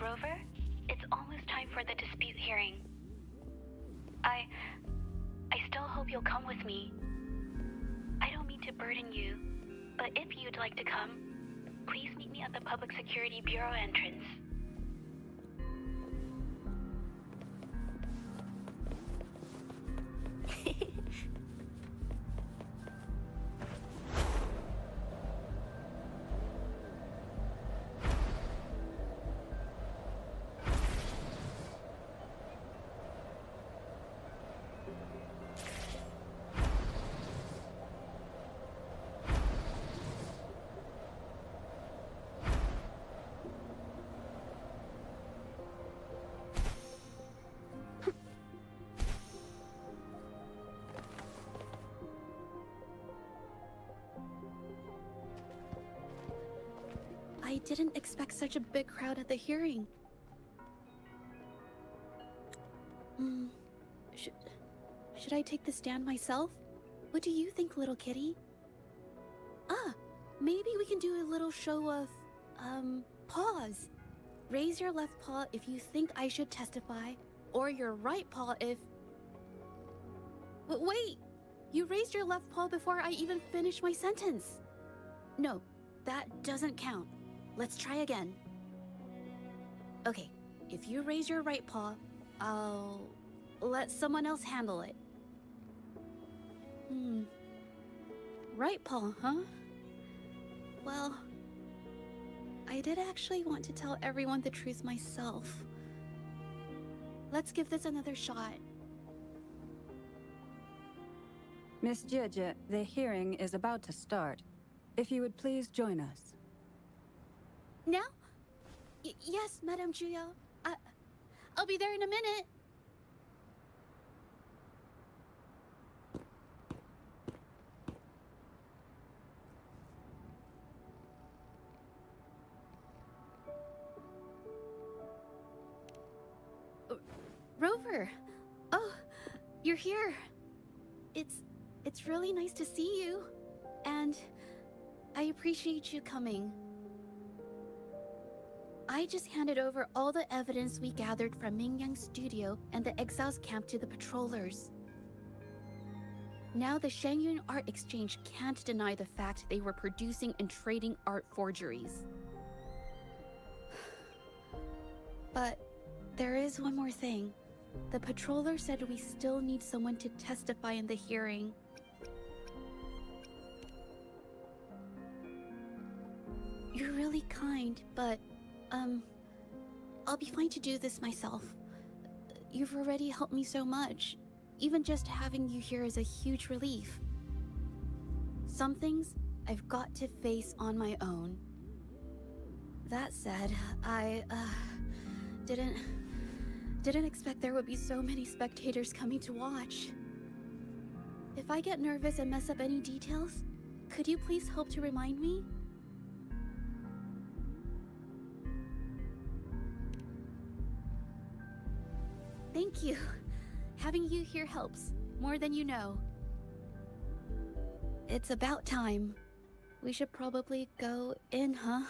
Rover, it's almost time for the dispute hearing. I still hope you'll come with me. I don't mean to burden you, but if you'd like to come, please meet me at the Public Security Bureau entrance. I didn't expect such a big crowd at the hearing. Should I take the stand myself? What do you think, little kitty? Maybe we can do a little show of, paws. Raise your left paw if you think I should testify, or your right paw if... Wait! You raised your left paw before I even finished my sentence. No, that doesn't count. Let's try again. Okay, if you raise your right paw, I'll let someone else handle it. Right paw, huh? Well, I did actually want to tell everyone the truth myself. Let's give this another shot. Miss Jieje, the hearing is about to start. If you would please join us. Now? Yes, Madame Juyo. I'll be there in a minute. Rover! Oh, you're here. It's really nice to see you. And I appreciate you coming. I just handed over all the evidence we gathered from Mingyang's studio and the exiles camp to the patrollers. Now the Shangyun Art Exchange can't deny the fact they were producing and trading art forgeries. But there is one more thing. The patroller said we still need someone to testify in the hearing. You're really kind, but, I'll be fine to do this myself. You've already helped me so much. Even just having you here is a huge relief. Some things I've got to face on my own. That said, I, didn't expect there would be so many spectators coming to watch. If I get nervous and mess up any details, could you please help to remind me? Thank you. Having you here helps, more than you know. It's about time. We should probably go in, huh?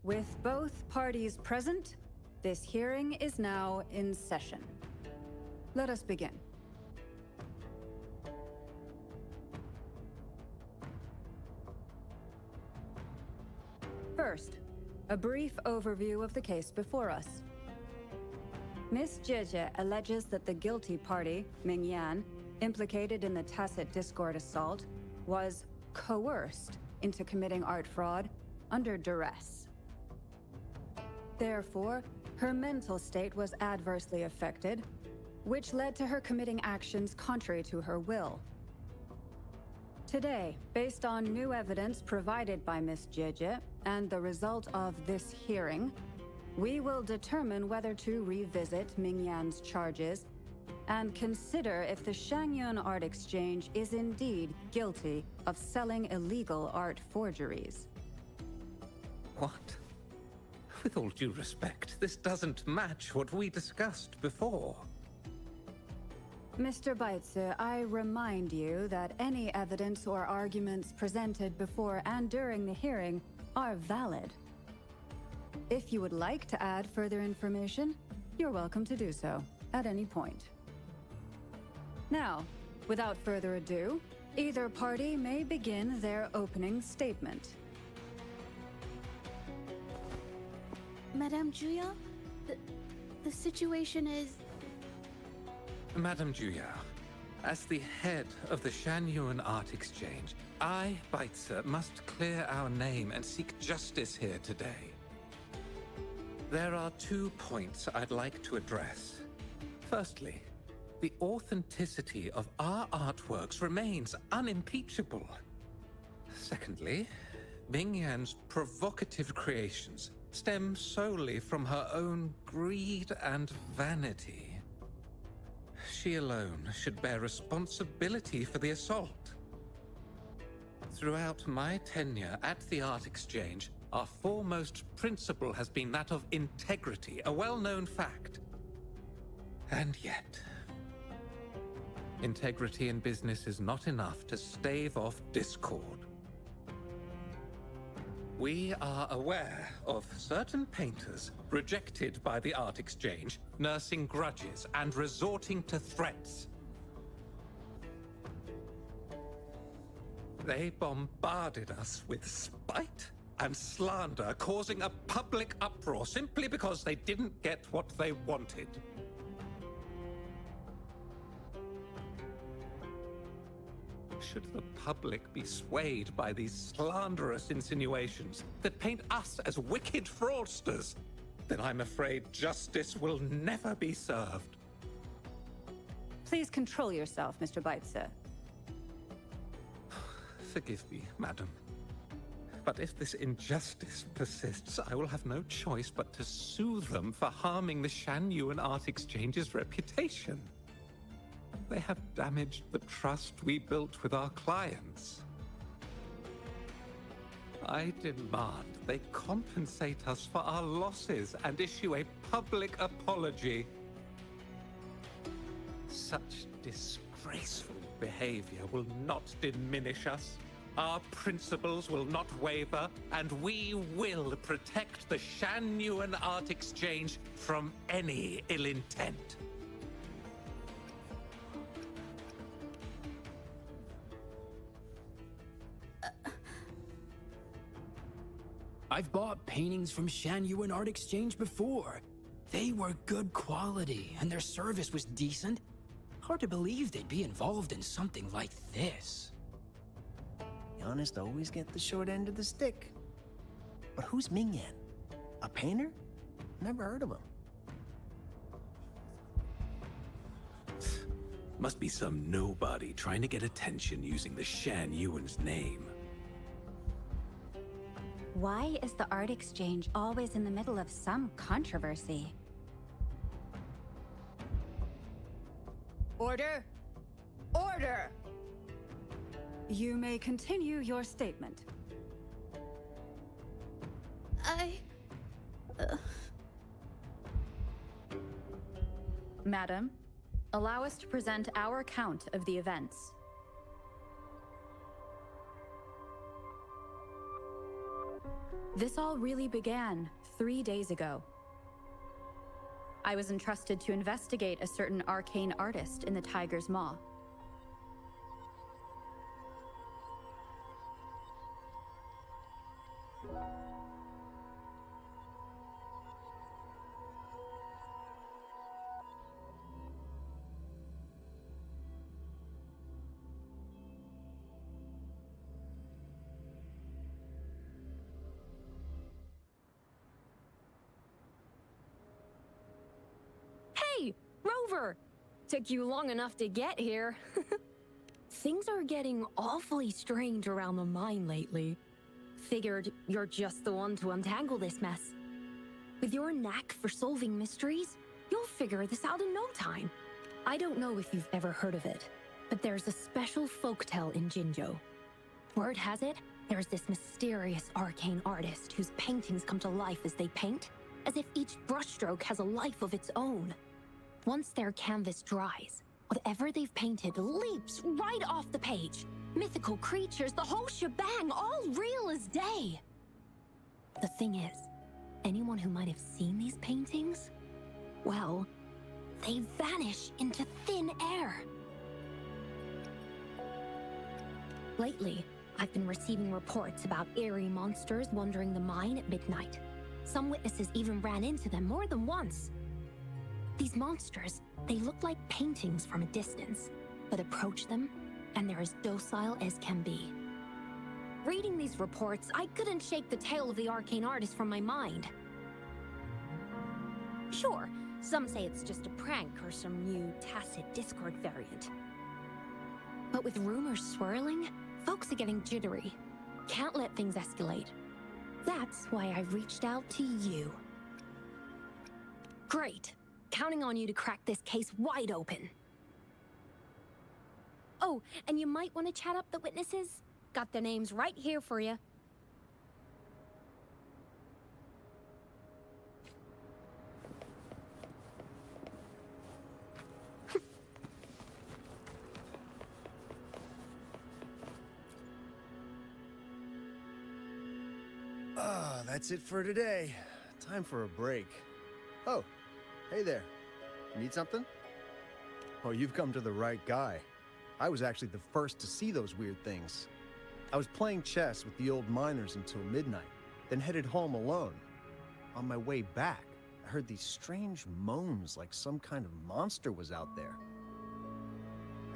With both parties present, this hearing is now in session. Let us begin. First, a brief overview of the case before us. Miss Jieje alleges that the guilty party, Mingyan, implicated in the tacit discord assault, was coerced into committing art fraud under duress. Therefore, her mental state was adversely affected, which led to her committing actions contrary to her will. Today, based on new evidence provided by Miss Jieje and the result of this hearing, we will determine whether to revisit Mingyan's charges and consider if the Shangyun Art Exchange is indeed guilty of selling illegal art forgeries. What? With all due respect, this doesn't match what we discussed before. Mr. Baitze, I remind you that any evidence or arguments presented before and during the hearing are valid. If you would like to add further information, you're welcome to do so at any point. Now, without further ado, either party may begin their opening statement. Madame Juya, the situation is... Madame Juya, as the head of the Shanyuan Art Exchange, I, Baitze, must clear our name and seek justice here today. There are 2 points I'd like to address. Firstly, the authenticity of our artworks remains unimpeachable. Secondly, Mingyan's provocative creations stem solely from her own greed and vanity. She alone should bear responsibility for the assault. Throughout my tenure at the Art Exchange, our foremost principle has been that of integrity, a well-known fact. And yet, integrity in business is not enough to stave off discord. We are aware of certain painters rejected by the Art Exchange, nursing grudges and resorting to threats. They bombarded us with spite and slander, causing a public uproar simply because they didn't get what they wanted. Should the public be swayed by these slanderous insinuations that paint us as wicked fraudsters, then I'm afraid justice will never be served. Please control yourself, Mr. Baitze. Forgive me, madam. But if this injustice persists, I will have no choice but to sue them for harming the Shanyuan Art Exchange's reputation. They have damaged the trust we built with our clients. I demand they compensate us for our losses and issue a public apology. Such disgraceful behavior will not diminish us. Our principles will not waver, and we will protect the Shanyuan Art Exchange from any ill intent. I've bought paintings from Shanyuan Art Exchange before. They were good quality, and their service was decent. Hard to believe they'd be involved in something like this. The honest always get the short end of the stick. But who's Mingyan? A painter? Never heard of him. Must be some nobody trying to get attention using the Shanyuan's name. Why is the Art Exchange always in the middle of some controversy? Order! Order! You may continue your statement. Madam, allow us to present our account of the events. This all really began 3 days ago. I was entrusted to investigate a certain arcane artist in the Tiger's Maw. Hey, Rover! Took you long enough to get here. Things are getting awfully strange around the mine lately. Figured you're just the one to untangle this mess. With your knack for solving mysteries, you'll figure this out in no time. I don't know if you've ever heard of it, but there's a special folktale in Jinzhou. Word has it, there's this mysterious arcane artist whose paintings come to life as they paint, as if each brushstroke has a life of its own. Once their canvas dries, whatever they've painted leaps right off the page. Mythical creatures, the whole shebang, all real as day. The thing is, anyone who might have seen these paintings, well, they vanish into thin air. Lately, I've been receiving reports about eerie monsters wandering the mine at midnight. Some witnesses even ran into them more than once. These monsters, they look like paintings from a distance, but approach them, and they're as docile as can be. Reading these reports, I couldn't shake the tale of the arcane artist from my mind. Sure, some say it's just a prank or some new tacit Discord variant. But with rumors swirling, folks are getting jittery. Can't let things escalate. That's why I reached out to you. Great. Counting on you to crack this case wide open. Oh, and you might want to chat up the witnesses. Got their names right here for you. That's it for today. Time for a break. Oh, hey there. Need something? Oh, you've come to the right guy. I was actually the first to see those weird things. I was playing chess with the old miners until midnight, then headed home alone. On my way back, I heard these strange moans like some kind of monster was out there.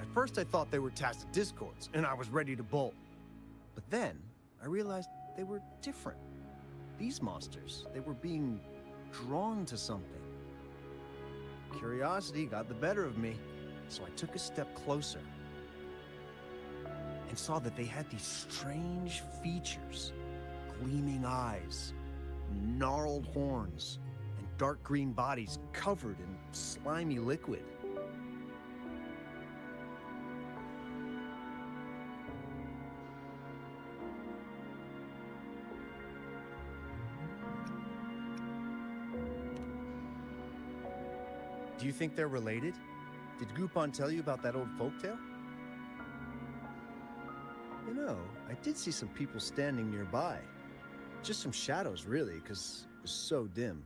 At first I thought they were tacit discords, and I was ready to bolt. But then, I realized they were different. These monsters, they were being drawn to something. Curiosity got the better of me, so I took a step closer and saw that they had these strange features. Gleaming eyes, gnarled horns, and dark green bodies covered in slimy liquid. Do you think they're related? Did Gupon tell you about that old folktale? You know, I did see some people standing nearby. Just some shadows, really, because it was so dim.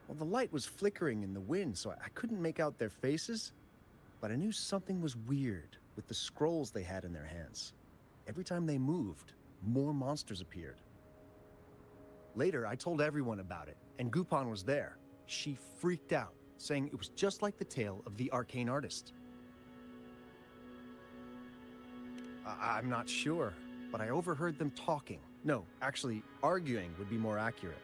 Well, the light was flickering in the wind, so I couldn't make out their faces. But I knew something was weird with the scrolls they had in their hands. Every time they moved, more monsters appeared. Later, I told everyone about it, and Gupon was there. She freaked out, saying it was just like the tale of the arcane artist. I'm not sure, but I overheard them talking. No, actually, arguing would be more accurate.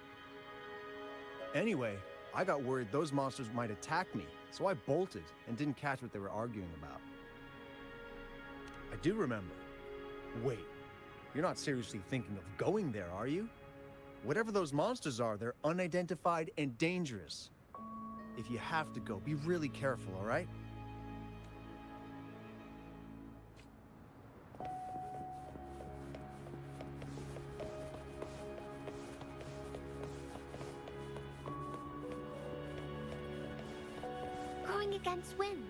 Anyway, I got worried those monsters might attack me, so I bolted and didn't catch what they were arguing about. I do remember. Wait, you're not seriously thinking of going there, are you? Whatever those monsters are, they're unidentified and dangerous. If you have to go, be really careful, all right? Going against wind.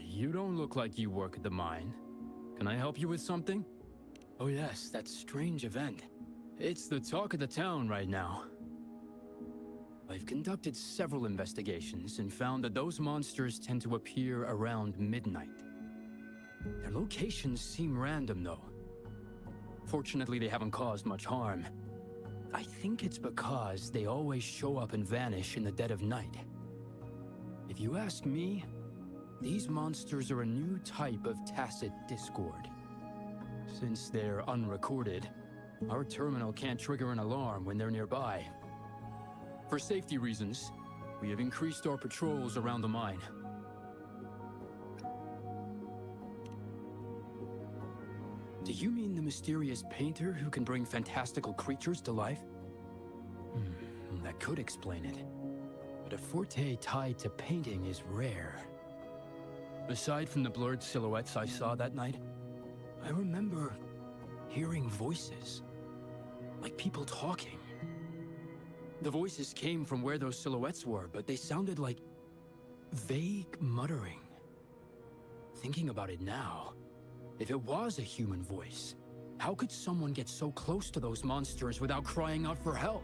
You don't look like you work at the mine. Can I help you with something? Oh yes, that strange event. It's the talk of the town right now. I've conducted several investigations and found that those monsters tend to appear around midnight. Their locations seem random, though. Fortunately, they haven't caused much harm. I think it's because they always show up and vanish in the dead of night. If you ask me, these monsters are a new type of tacit discord. Since they're unrecorded, our terminal can't trigger an alarm when they're nearby. For safety reasons, we have increased our patrols around the mine. Do you mean the mysterious painter who can bring fantastical creatures to life? That could explain it. But a forte tied to painting is rare. Aside from the blurred silhouettes I saw that night, I remember hearing voices. Like people talking. The voices came from where those silhouettes were, but they sounded like vague muttering. Thinking about it now, if it was a human voice, how could someone get so close to those monsters without crying out for help?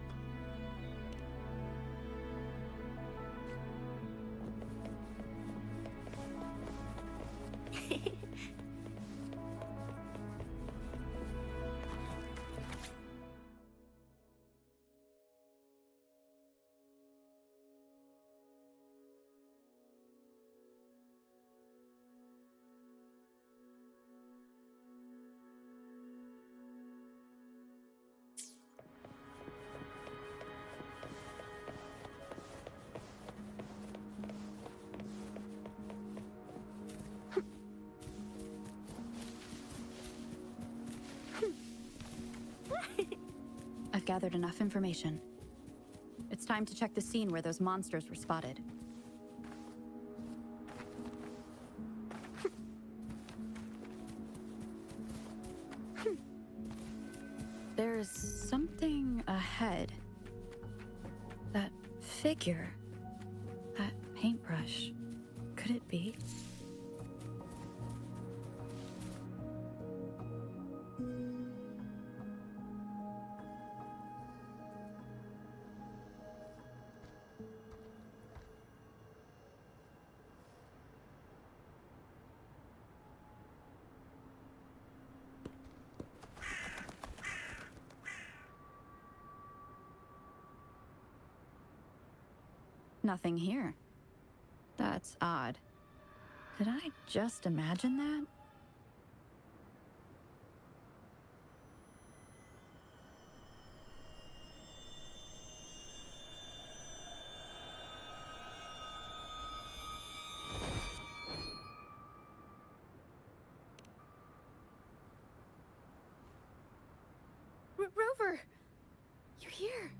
I've gathered enough information. It's time to check the scene where those monsters were spotted. There's something ahead. That figure. That paintbrush. Could it be? Nothing here. That's odd. Did I just imagine that? Rover! You're here!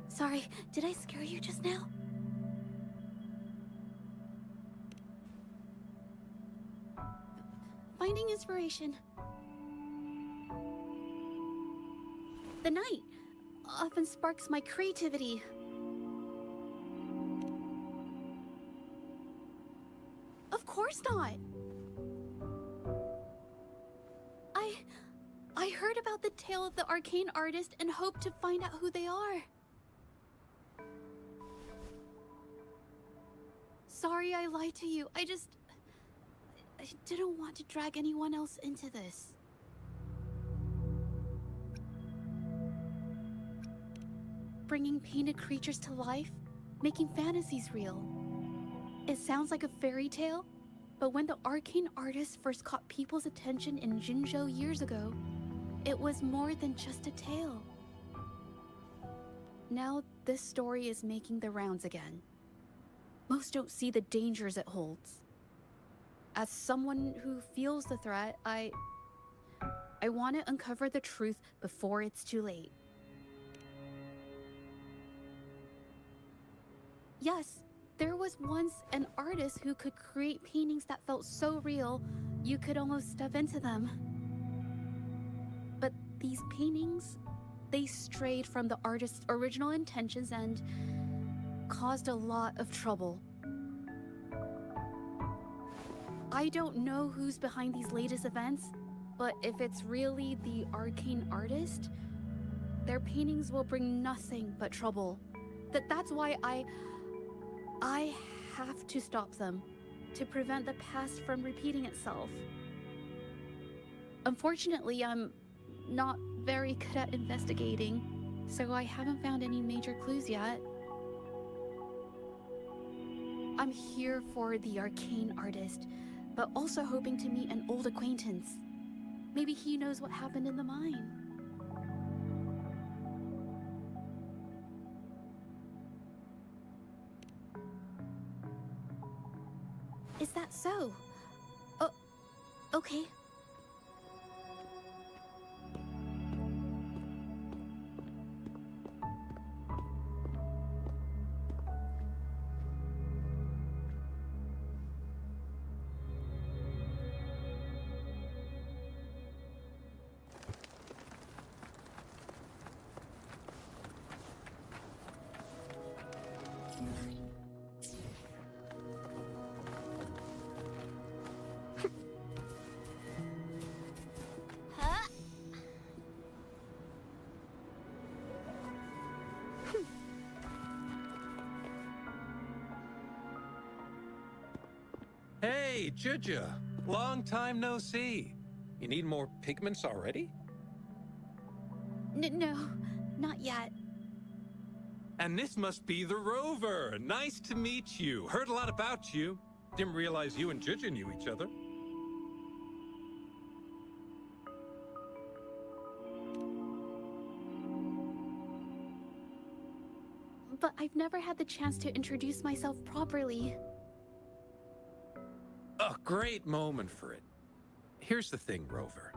Sorry, did I scare you just now? Finding inspiration. The night often sparks my creativity. Of course not. I heard about the tale of the arcane artist and hoped to find out who they are. Sorry I lied to you. I didn't want to drag anyone else into this. Bringing painted creatures to life, making fantasies real. It sounds like a fairy tale, but when the arcane artist first caught people's attention in Jinzhou years ago, it was more than just a tale. Now this story is making the rounds again. Most don't see the dangers it holds. As someone who feels the threat, I want to uncover the truth before it's too late. Yes, there was once an artist who could create paintings that felt so real, you could almost step into them. But these paintings, they strayed from the artist's original intentions and caused a lot of trouble. I don't know who's behind these latest events, but if it's really the arcane artist, their paintings will bring nothing but trouble. That's why I have to stop them, to prevent the past from repeating itself. Unfortunately, I'm not very good at investigating, so I haven't found any major clues yet. I'm here for the arcane artist, but also hoping to meet an old acquaintance. Maybe he knows what happened in the mine. Is that so? Oh, okay. Huh? Hey, Juja. Long time no see. You need more pigments already? No, not yet. And this must be the Rover. Nice to meet you. Heard a lot about you. Didn't realize you and Juja knew each other. But I've never had the chance to introduce myself properly. A great moment for it. Here's the thing, Rover.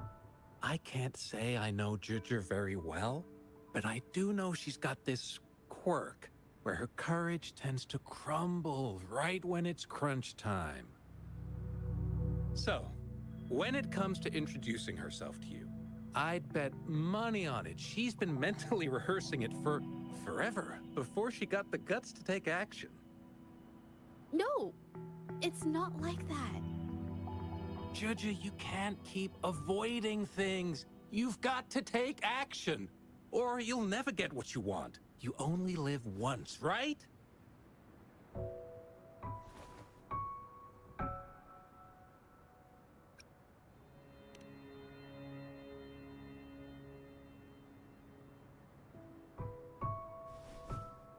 I can't say I know Juja very well, but I do know she's got this quirk where her courage tends to crumble right when it's crunch time. So, when it comes to introducing herself to you, I'd bet money on it she's been mentally rehearsing it for forever before she got the guts to take action. No, it's not like that. Juja, you can't keep avoiding things. You've got to take action, or you'll never get what you want. You only live once, right?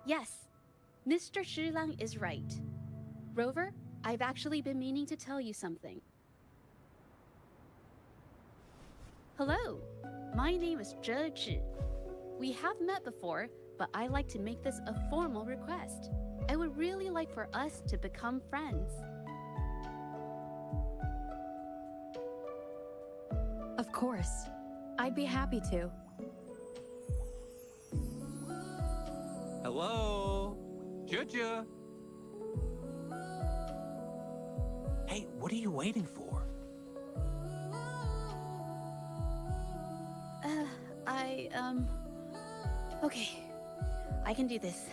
Yes, Mr. Shilang is right. Rover, I've actually been meaning to tell you something. Hello, my name is Zhe Zhi. We have met before, but I like to make this a formal request. I would really like for us to become friends. Of course. I'd be happy to. Hello? Juja? Hey, what are you waiting for? Okay. I can do this.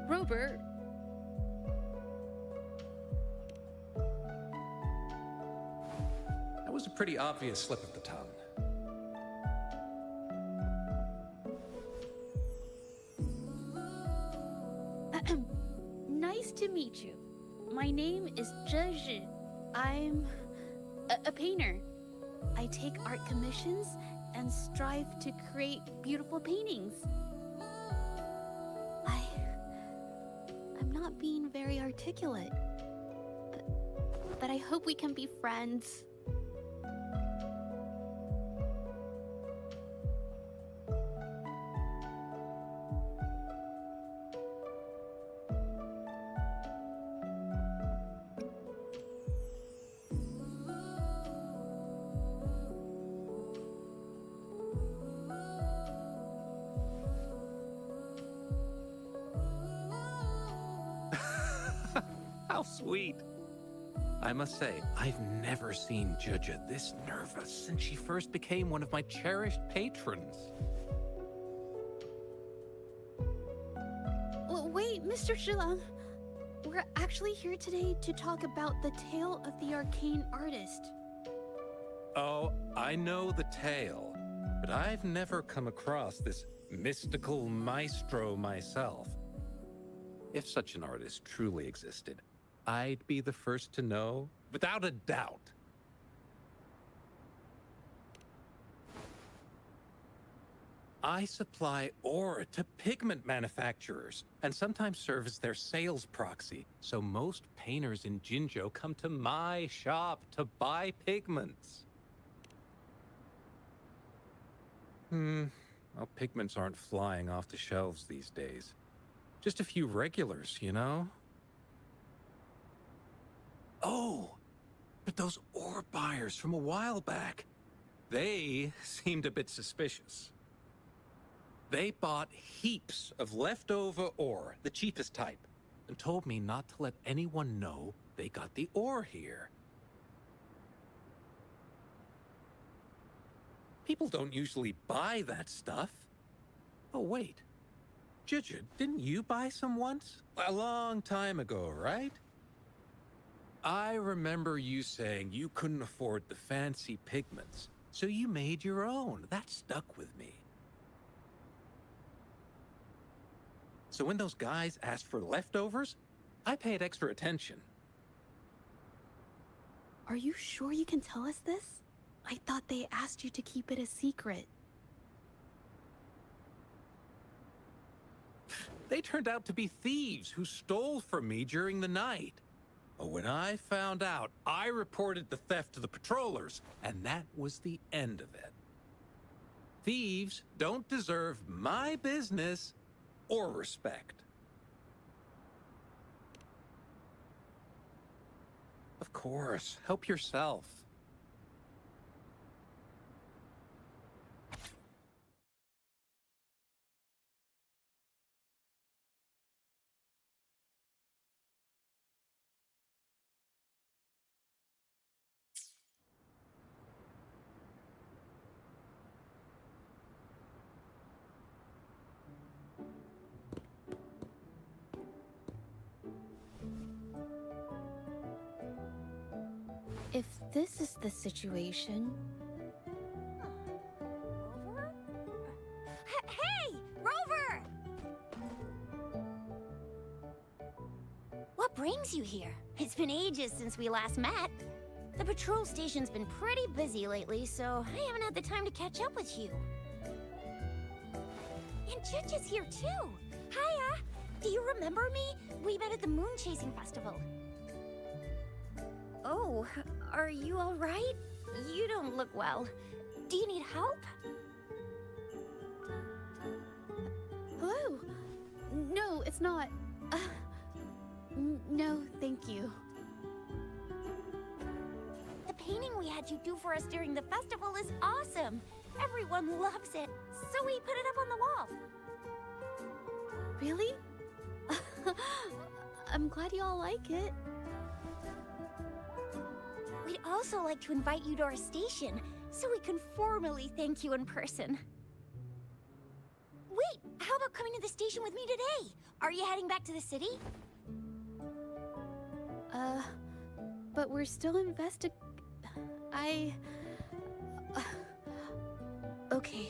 Robert... That was a pretty obvious slip of the tongue. Nice to meet you. My name is Zhe Zhi. I'm a painter. I take art commissions and strive to create beautiful paintings. I'm not being very articulate, but I hope we can be friends. How sweet. I must say, I've never seen Juja this nervous since she first became one of my cherished patrons. Well, wait, Mr. Shilang. We're actually here today to talk about the tale of the arcane artist. Oh, I know the tale, but I've never come across this mystical maestro myself. If such an artist truly existed, I'd be the first to know, without a doubt. I supply ore to pigment manufacturers, and sometimes serve as their sales proxy, so most painters in Jinzhou come to my shop to buy pigments. Well, pigments aren't flying off the shelves these days. Just a few regulars, you know? Oh, but those ore buyers from a while back, they seemed a bit suspicious. They bought heaps of leftover ore, the cheapest type, and told me not to let anyone know they got the ore here. People don't usually buy that stuff. Oh, wait. Judge, didn't you buy some once? A long time ago, right? I remember you saying you couldn't afford the fancy pigments, so you made your own. That stuck with me. So when those guys asked for leftovers, I paid extra attention. Are you sure you can tell us this? I thought they asked you to keep it a secret. They turned out to be thieves who stole from me during the night. But when I found out, I reported the theft to the patrollers, and that was the end of it. Thieves don't deserve my business or respect. Of course, help yourself. If this is the situation... Rover? Hey! Rover! What brings you here? It's been ages since we last met. The patrol station's been pretty busy lately, so I haven't had the time to catch up with you. And Judge is here too. Hiya! Do you remember me? We met at the moon chasing festival. Oh, are you all right? You don't look well. Do you need help? Hello? No, it's not. No, thank you. The painting we had you do for us during the festival is awesome. Everyone loves it, so we put it up on the wall. Really? I'm glad you all like it. We'd also like to invite you to our station, so we can formally thank you in person. Wait, how about coming to the station with me today? Are you heading back to the city? But we're still okay.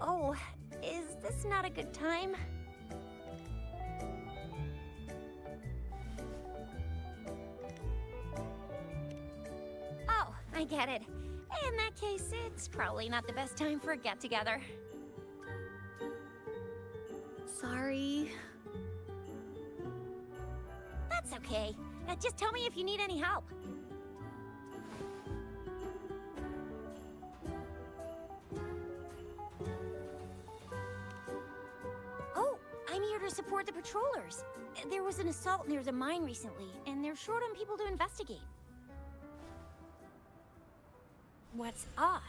Oh, is this not a good time? Oh, I get it. In that case, it's probably not the best time for a get-together. Sorry. That's okay. Just tell me if you need any help. Oh, I'm here to support the patrollers. There was an assault near the mine recently, and they're short on people to investigate. What's odd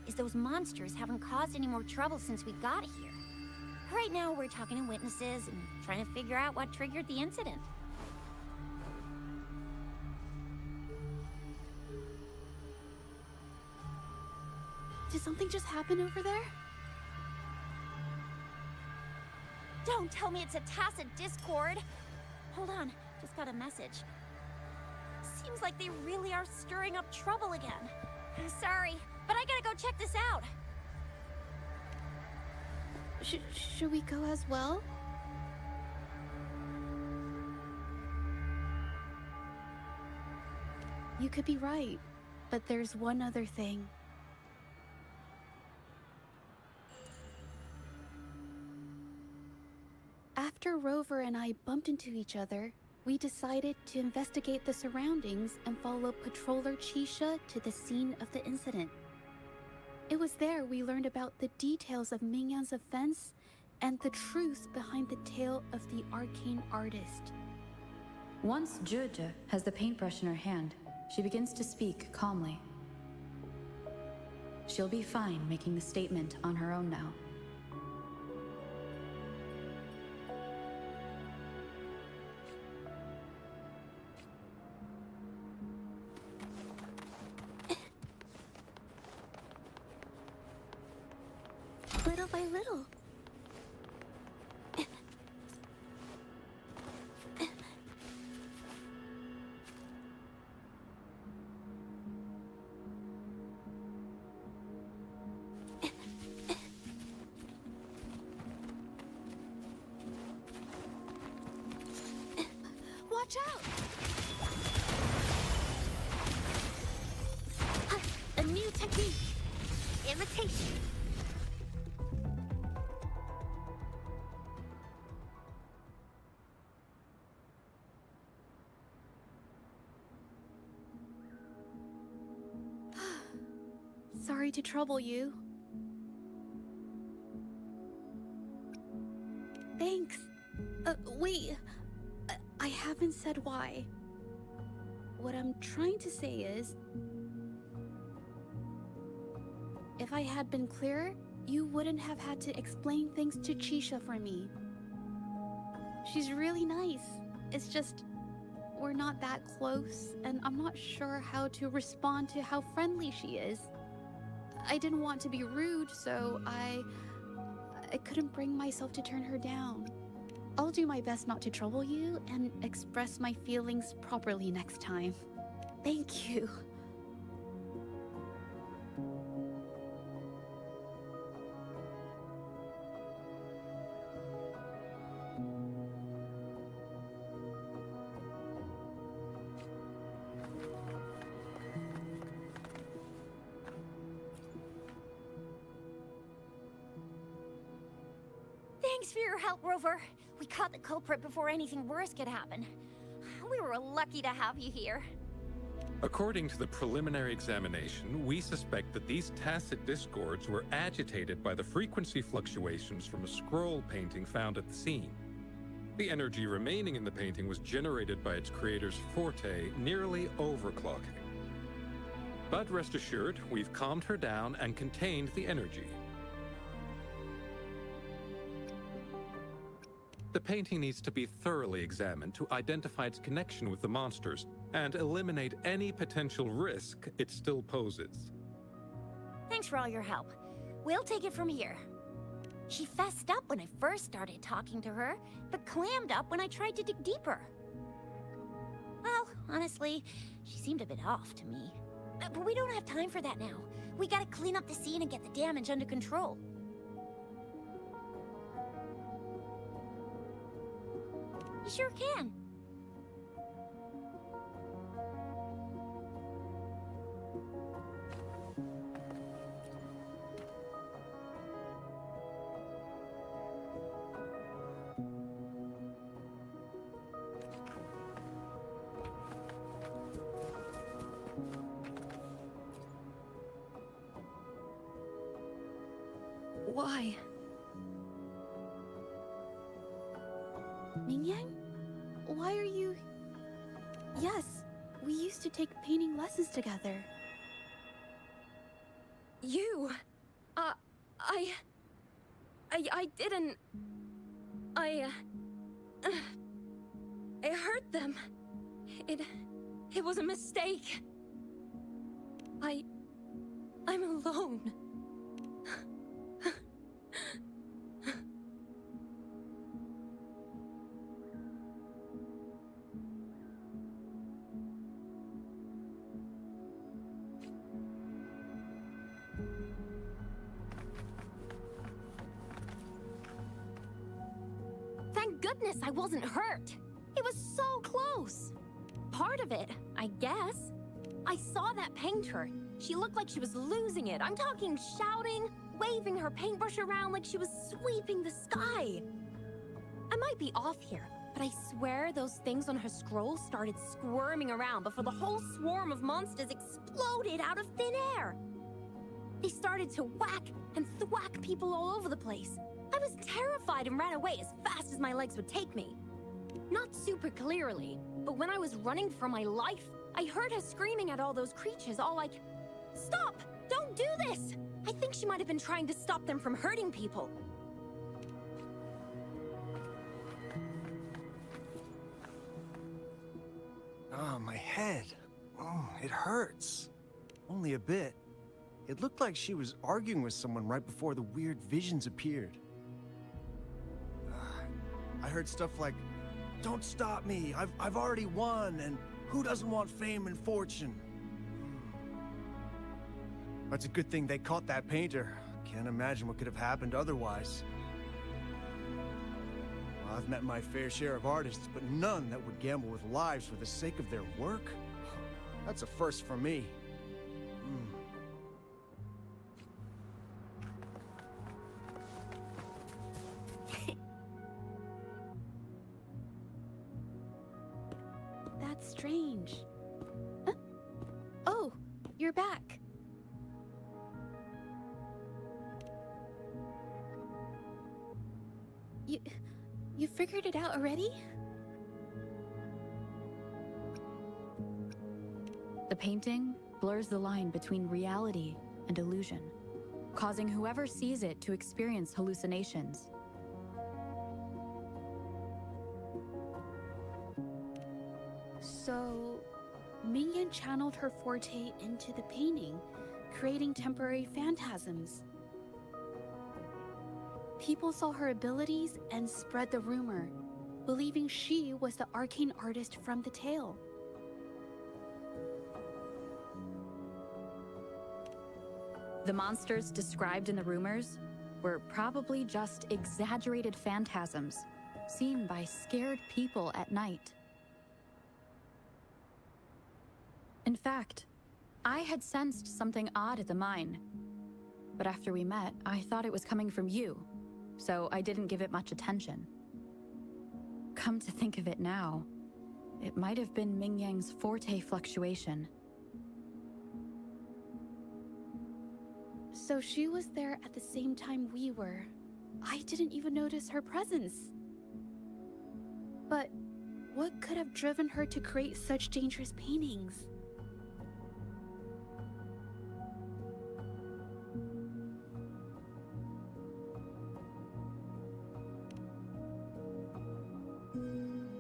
is those monsters haven't caused any more trouble since we got here. Right now, we're talking to witnesses and trying to figure out what triggered the incident. Did something just happen over there? Don't tell me it's a tacit discord. Hold on, just got a message. Seems like they really are stirring up trouble again. Sorry, but I gotta go check this out. Should we go as well? You could be right, but there's one other thing. After Rover and I bumped into each other, we decided to investigate the surroundings and follow Patroller Chisha to the scene of the incident. It was there we learned about the details of Mingyan's offense and the truth behind the tale of the arcane artist. Once Zhezhe has the paintbrush in her hand, she begins to speak calmly. She'll be fine making the statement on her own now. Little by little. Watch out! A new technique. Imitation. Sorry to trouble you. Thanks. Wait. I haven't said why. What I'm trying to say is, if I had been clearer, you wouldn't have had to explain things to Chisha for me. She's really nice. It's just, we're not that close, and I'm not sure how to respond to how friendly she is. I didn't want to be rude, so I couldn't bring myself to turn her down. I'll do my best not to trouble you and express my feelings properly next time. Thank you. Thanks for your help, Rover. We caught the culprit before anything worse could happen. We were lucky to have you here. According to the preliminary examination, we suspect that these tacit discords were agitated by the frequency fluctuations from a scroll painting found at the scene. The energy remaining in the painting was generated by its creator's forte, nearly overclocking. But rest assured, we've calmed her down and contained the energy. The painting needs to be thoroughly examined to identify its connection with the monsters and eliminate any potential risk it still poses. Thanks for all your help. We'll take it from here. She fessed up when I first started talking to her, but clammed up when I tried to dig deeper. Well, honestly, she seemed a bit off to me. But we don't have time for that now. We gotta clean up the scene and get the damage under control. You sure can. Why? Mingyan? Why are you... Yes, we used to take painting lessons together. You... I didn't... I hurt them. It was a mistake. I'm alone. Thank goodness I wasn't hurt. It was so close. Part of it, I guess. I saw that painter. She looked like she was losing it. I'm talking shouting, waving her paintbrush around like she was sweeping the sky. I might be off here, but I swear those things on her scroll started squirming around before the whole swarm of monsters exploded out of thin air. They started to whack and thwack people all over the place. I was terrified and ran away as fast as my legs would take me. Not super clearly, but when I was running for my life, I heard her screaming at all those creatures, all like, "Stop! Don't do this!" I think she might have been trying to stop them from hurting people. Oh, my head. Oh, it hurts. Only a bit. It looked like she was arguing with someone right before the weird visions appeared. I heard stuff like, "Don't stop me, I've already won, and who doesn't want fame and fortune?" That's a good thing they caught that painter. Can't imagine what could have happened otherwise. Well, I've met my fair share of artists, but none that would gamble with lives for the sake of their work. That's a first for me. That's strange. Huh? Oh, you're back. You figured it out already? The painting blurs the line between reality and illusion, causing whoever sees it to experience hallucinations. So, Mingyan channeled her forte into the painting, creating temporary phantasms. People saw her abilities and spread the rumor, believing she was the arcane artist from the tale. The monsters described in the rumors were probably just exaggerated phantasms seen by scared people at night. In fact, I had sensed something odd at the mine, but after we met, I thought it was coming from you, so I didn't give it much attention. Come to think of it now, it might have been Mingyang's forte fluctuation. So she was there at the same time we were. I didn't even notice her presence. But what could have driven her to create such dangerous paintings?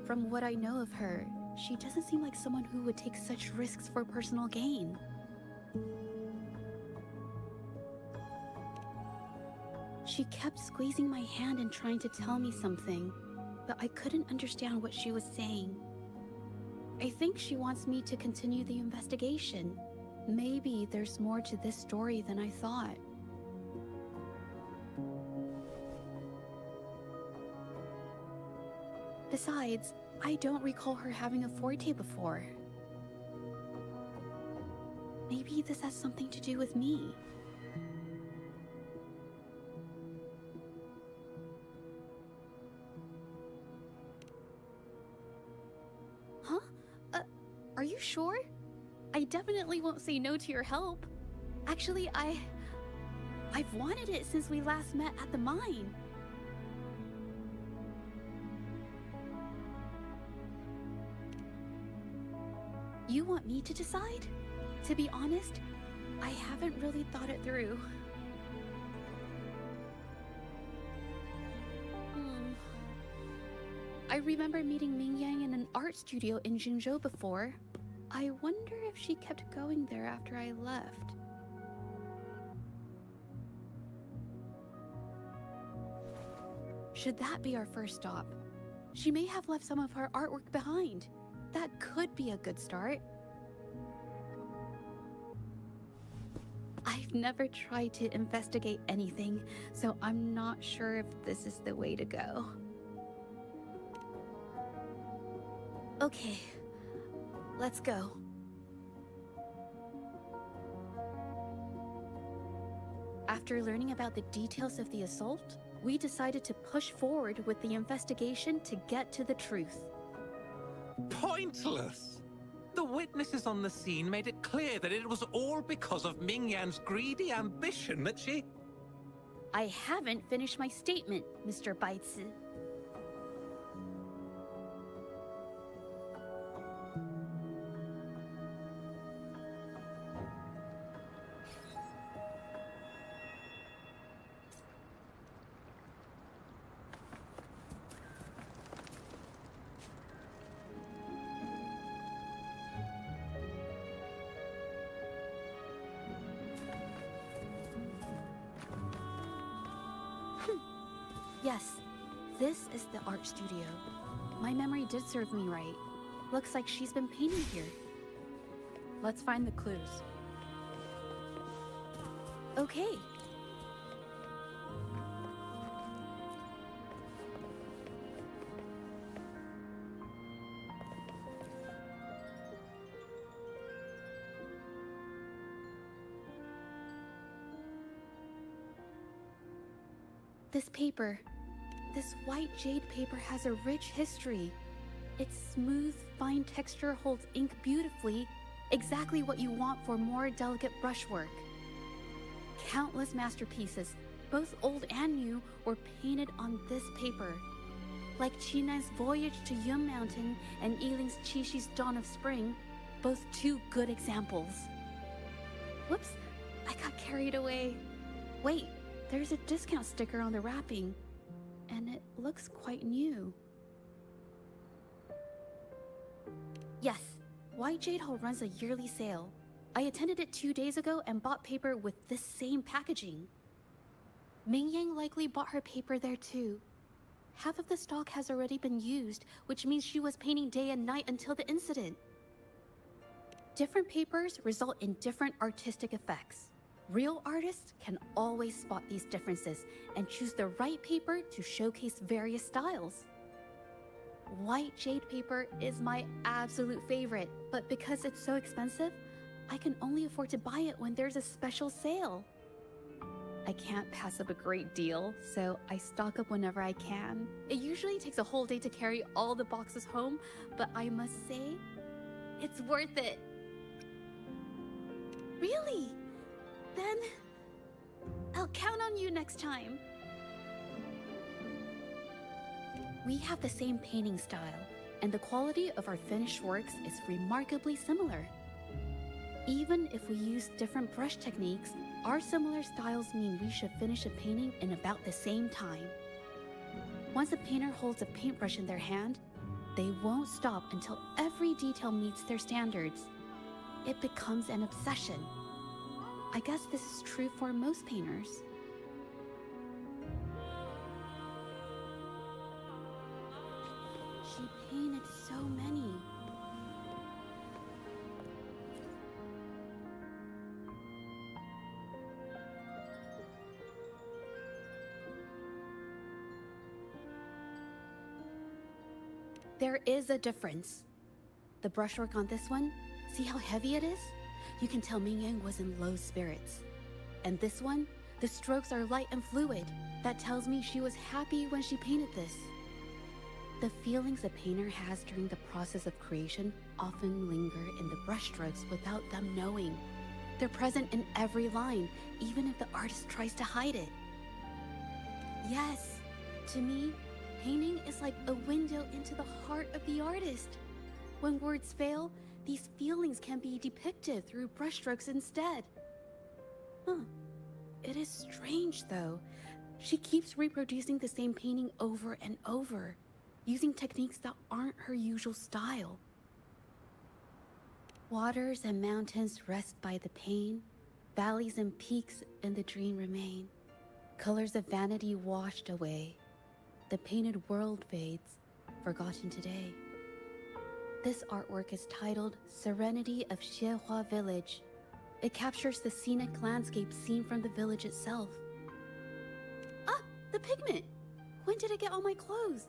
From what I know of her, she doesn't seem like someone who would take such risks for personal gain. She kept squeezing my hand and trying to tell me something, but I couldn't understand what she was saying. I think she wants me to continue the investigation. Maybe there's more to this story than I thought. Besides, I don't recall her having a forte before. Maybe this has something to do with me. Huh? Are you sure? I definitely won't say no to your help. Actually, I've wanted it since we last met at the mine. You want me to decide? To be honest, I haven't really thought it through. I remember meeting Mingyang in an art studio in Jinzhou before. I wonder if she kept going there after I left. Should that be our first stop? She may have left some of her artwork behind. That could be a good start. I've never tried to investigate anything, so I'm not sure if this is the way to go. Okay, let's go. After learning about the details of the assault, we decided to push forward with the investigation to get to the truth. Pointless! The witnesses on the scene made it clear that it was all because of Ming Yan's greedy ambition that she... I haven't finished my statement, Mr. Baizi. Yes, this is the art studio. My memory did serve me right. Looks like she's been painting here. Let's find the clues. Okay. This white jade paper has a rich history. Its smooth, fine texture holds ink beautifully, exactly what you want for more delicate brushwork. Countless masterpieces, both old and new, were painted on this paper. Like Chinan's Voyage to Yun Mountain and Yiling's Qixu's Dawn of Spring, both two good examples. Whoops, I got carried away. Wait, there's a discount sticker on the wrapping, and it looks quite new. Yes, White Jade Hall runs a yearly sale. I attended it 2 days ago and bought paper with this same packaging. Ming Yang likely bought her paper there too. Half of the stock has already been used, which means she was painting day and night until the incident. Different papers result in different artistic effects. Real artists can always spot these differences and choose the right paper to showcase various styles. White jade paper is my absolute favorite, but because it's so expensive, I can only afford to buy it when there's a special sale. I can't pass up a great deal, so I stock up whenever I can. It usually takes a whole day to carry all the boxes home, but I must say, it's worth it. Really? Then, I'll count on you next time. We have the same painting style, and the quality of our finished works is remarkably similar. Even if we use different brush techniques, our similar styles mean we should finish a painting in about the same time. Once a painter holds a paintbrush in their hand, they won't stop until every detail meets their standards. It becomes an obsession. I guess this is true for most painters. She painted so many. There is a difference. The brushwork on this one, see how heavy it is? You can tell Ming Yang was in low spirits. And this one, the strokes are light and fluid. That tells me she was happy when she painted this. The feelings a painter has during the process of creation often linger in the brushstrokes without them knowing. They're present in every line, even if the artist tries to hide it. Yes, to me, painting is like a window into the heart of the artist. When words fail, these feelings can be depicted through brushstrokes instead. It is strange, though. She keeps reproducing the same painting over and over, using techniques that aren't her usual style. Waters and mountains rest by the pane, valleys and peaks in the dream remain. Colors of vanity washed away. The painted world fades, forgotten today. This artwork is titled Serenity of Xiehua Village. It captures the scenic landscape seen from the village itself. Ah, the pigment! When did it get on my clothes?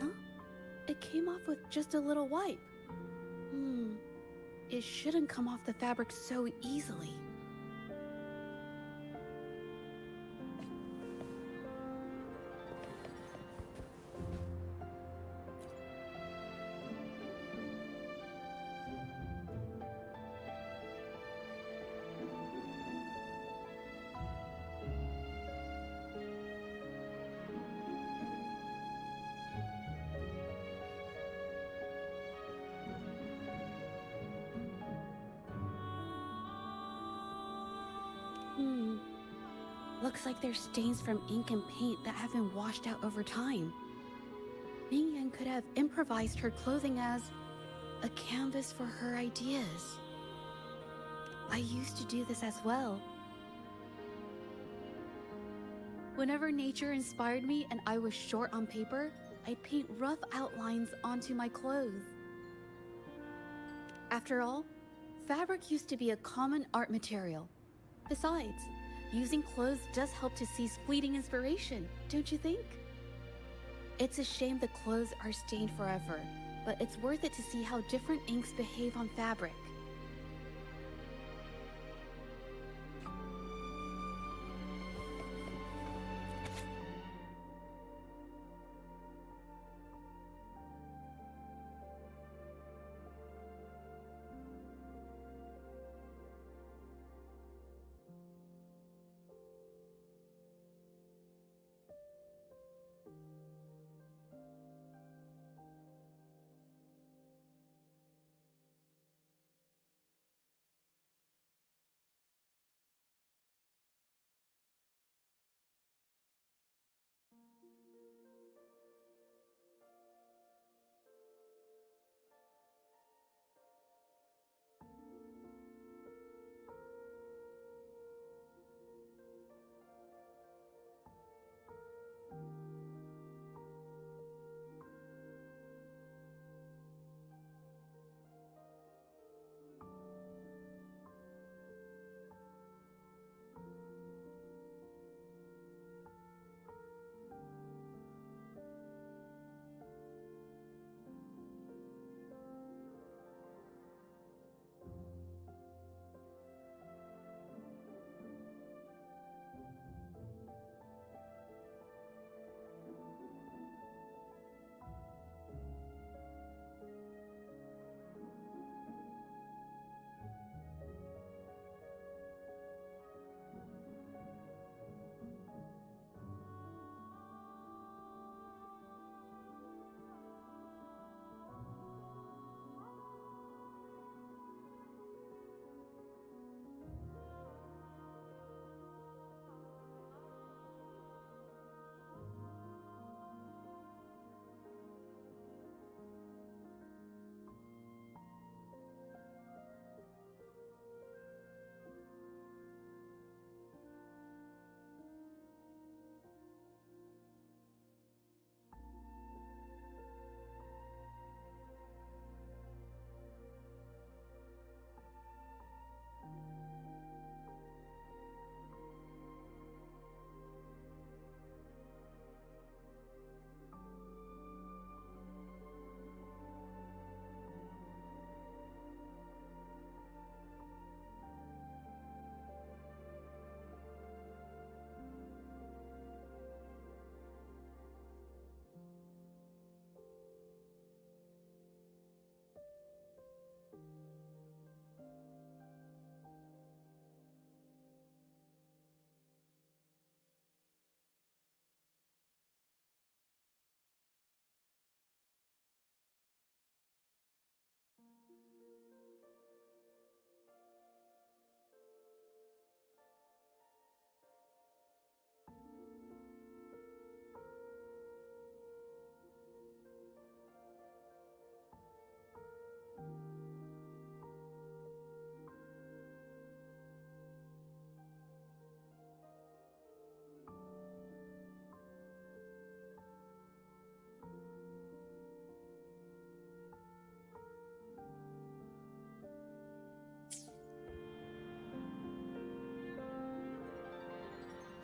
Huh? It came off with just a little wipe. It shouldn't come off the fabric so easily. looks like there's stains from ink and paint that have been washed out over time. Ming Yan could have improvised her clothing as a canvas for her ideas. I used to do this as well. Whenever nature inspired me and I was short on paper, I'd paint rough outlines onto my clothes. After all, fabric used to be a common art material. Besides, using clothes does help to seize fleeting inspiration, don't you think? It's a shame the clothes are stained forever, but it's worth it to see how different inks behave on fabric.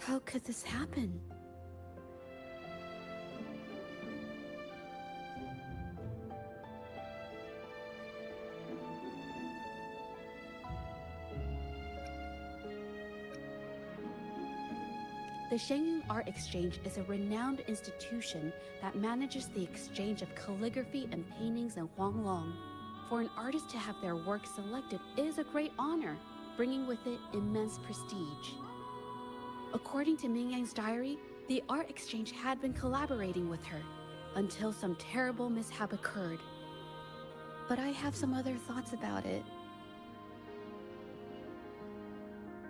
How could this happen? The Shenyang Art Exchange is a renowned institution that manages the exchange of calligraphy and paintings in Huanglong. For an artist to have their work selected is a great honor, bringing with it immense prestige. According to Ming Yang's diary, the art exchange had been collaborating with her until some terrible mishap occurred. But I have some other thoughts about it.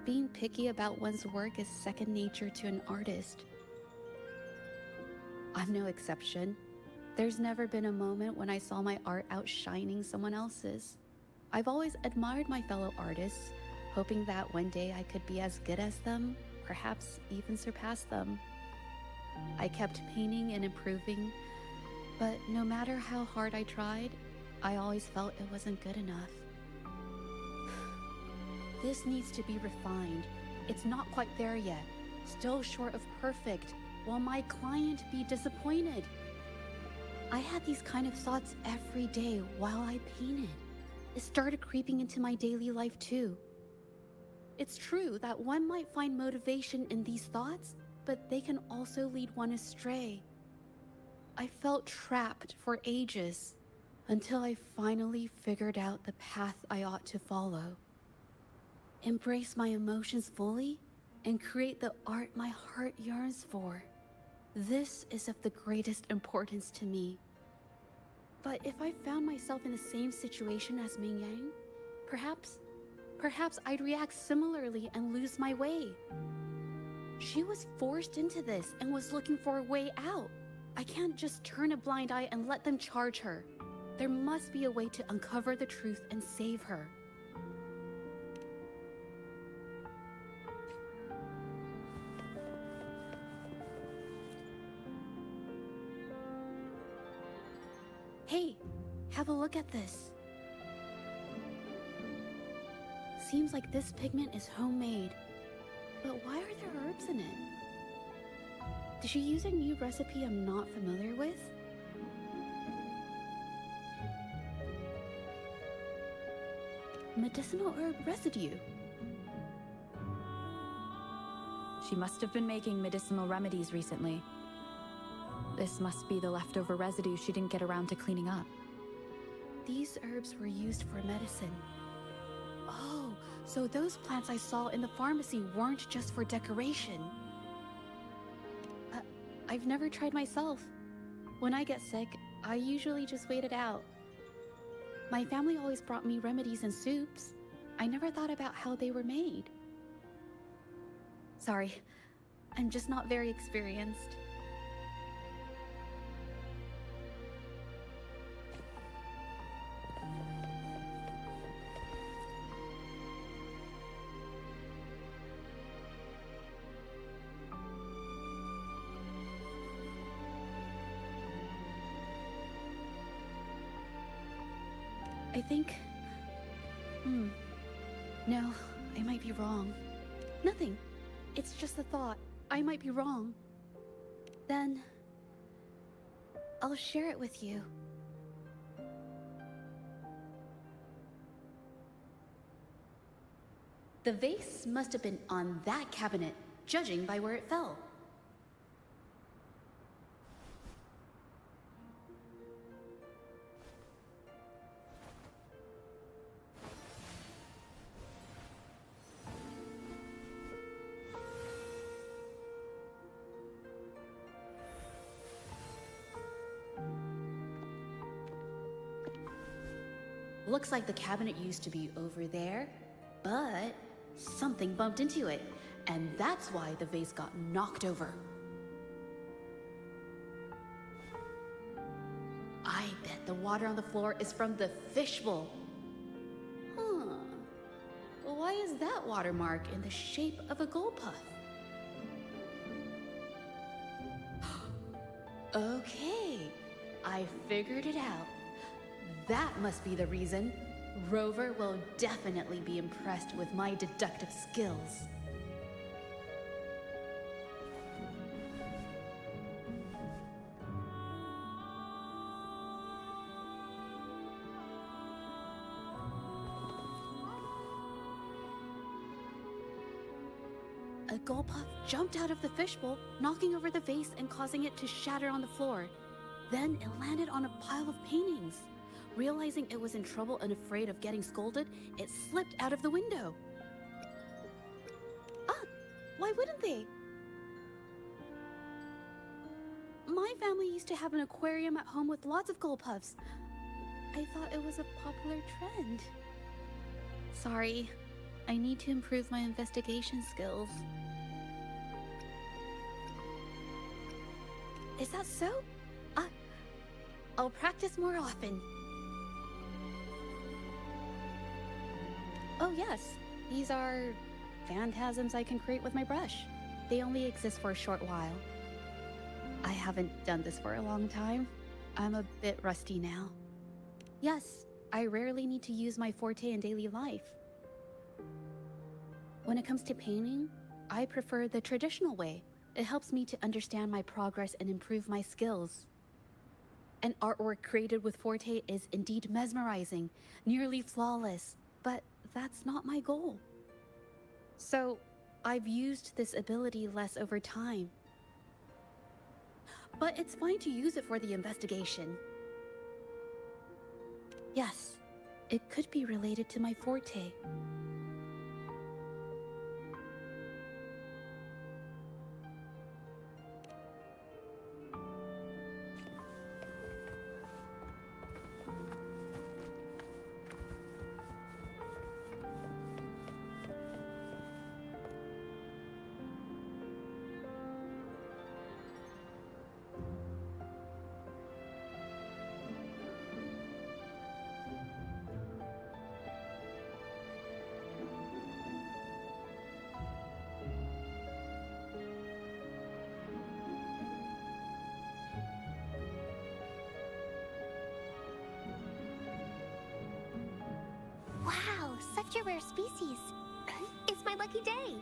being picky about one's work is second nature to an artist. I'm no exception. There's never been a moment when I saw my art outshining someone else's. I've always admired my fellow artists, hoping that one day I could be as good as them, perhaps even surpass them. I kept painting and improving, but no matter how hard I tried, I always felt it wasn't good enough. This needs to be refined. It's not quite there yet. Still short of perfect. Will my client be disappointed? I had these kind of thoughts every day while I painted. It started creeping into my daily life too. It's true that one might find motivation in these thoughts, but they can also lead one astray. I felt trapped for ages until I finally figured out the path I ought to follow. Embrace my emotions fully and create the art my heart yearns for. This is of the greatest importance to me. But if I found myself in the same situation as Ming Yang, perhaps I'd react similarly and lose my way. She was forced into this and was looking for a way out. I can't just turn a blind eye and let them charge her. There must be a way to uncover the truth and save her. Hey, have a look at this. Seems like this pigment is homemade. But why are there herbs in it? Did she use a new recipe I'm not familiar with? Medicinal herb residue. She must have been making medicinal remedies recently. This must be the leftover residue she didn't get around to cleaning up. These herbs were used for medicine. Oh, so those plants I saw in the pharmacy weren't just for decoration. I've never tried myself. When I get sick, I usually just wait it out. My family always brought me remedies and soups. I never thought about how they were made. Sorry, I'm just not very experienced. I think... No, I might be wrong. Nothing. It's just a thought. I might be wrong. Then... I'll share it with you. The vase must have been on that cabinet, judging by where it fell. Looks like the cabinet used to be over there, but something bumped into it, and that's why the vase got knocked over. I bet the water on the floor is from the fishbowl. Huh. Why is that watermark in the shape of a gold puff? Okay, I figured it out. That must be the reason. Rover will definitely be impressed with my deductive skills. A gold puff jumped out of the fishbowl, knocking over the vase and causing it to shatter on the floor. Then it landed on a pile of paintings. Realizing it was in trouble and afraid of getting scolded, it slipped out of the window. Ah, why wouldn't they? My family used to have an aquarium at home with lots of gold puffs. I thought it was a popular trend. Sorry, I need to improve my investigation skills. Is that so? I'll practice more often. Oh yes, these are phantasms I can create with my brush. They only exist for a short while. I haven't done this for a long time. I'm a bit rusty now. Yes, I rarely need to use my forte in daily life. When it comes to painting, I prefer the traditional way. It helps me to understand my progress and improve my skills. An artwork created with forte is indeed mesmerizing, nearly flawless, but that's not my goal. So, I've used this ability less over time. But it's fine to use it for the investigation. Yes, it could be related to my forte. Wow, such a rare species. It's my lucky day.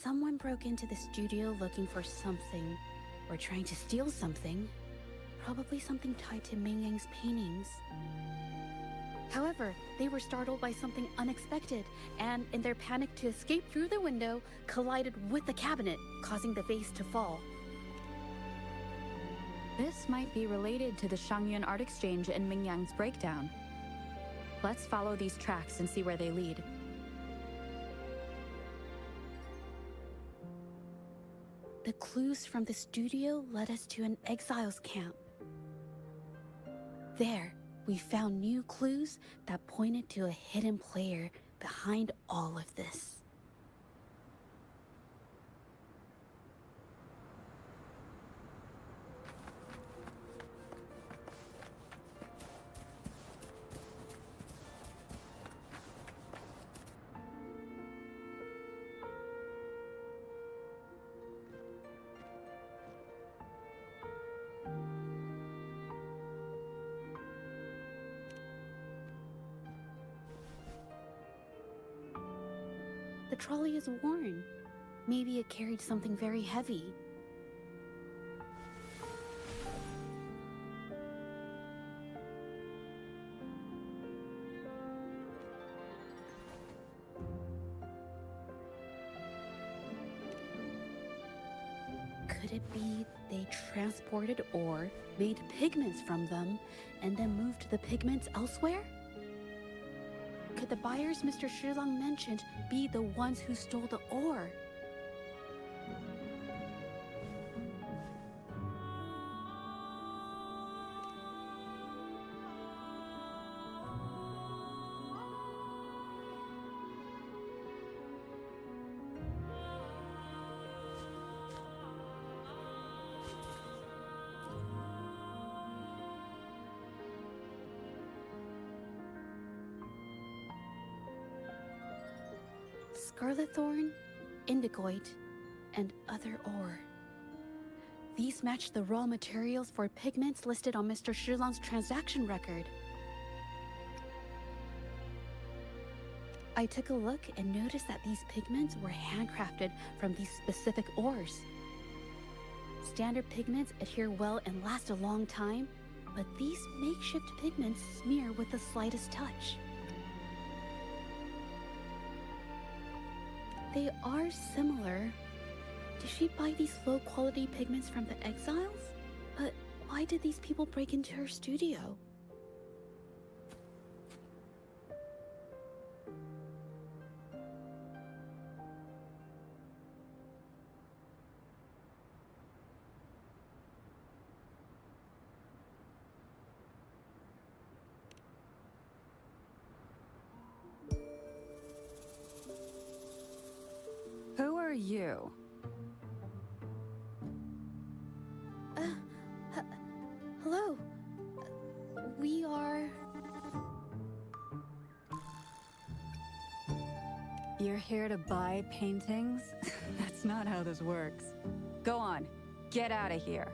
Someone broke into the studio looking for something, or trying to steal something. Probably something tied to Ming Yang's paintings. However, they were startled by something unexpected, and in their panic to escape through the window, collided with the cabinet, causing the vase to fall. This might be related to the Shangyuan Art Exchange and Ming Yang's breakdown. Let's follow these tracks and see where they lead. The clues from the studio led us to an exiles camp. There, we found new clues that pointed to a hidden player behind all of this. The trolley is worn. Maybe it carried something very heavy. Could it be they transported ore, made pigments from them, and then moved the pigments elsewhere? Could the buyers Mr. Shilang mentioned be the ones who stole the ore? Scarlet thorn, indigoite, and other ore. These match the raw materials for pigments listed on Mr. Shilang's transaction record. I took a look and noticed that these pigments were handcrafted from these specific ores. Standard pigments adhere well and last a long time, but these makeshift pigments smear with the slightest touch. They are similar. Did she buy these low-quality pigments from the exiles? But why did these people break into her studio? Who are you? Hello. We are... You're here to buy paintings? That's not how this works. Go on, get out of here.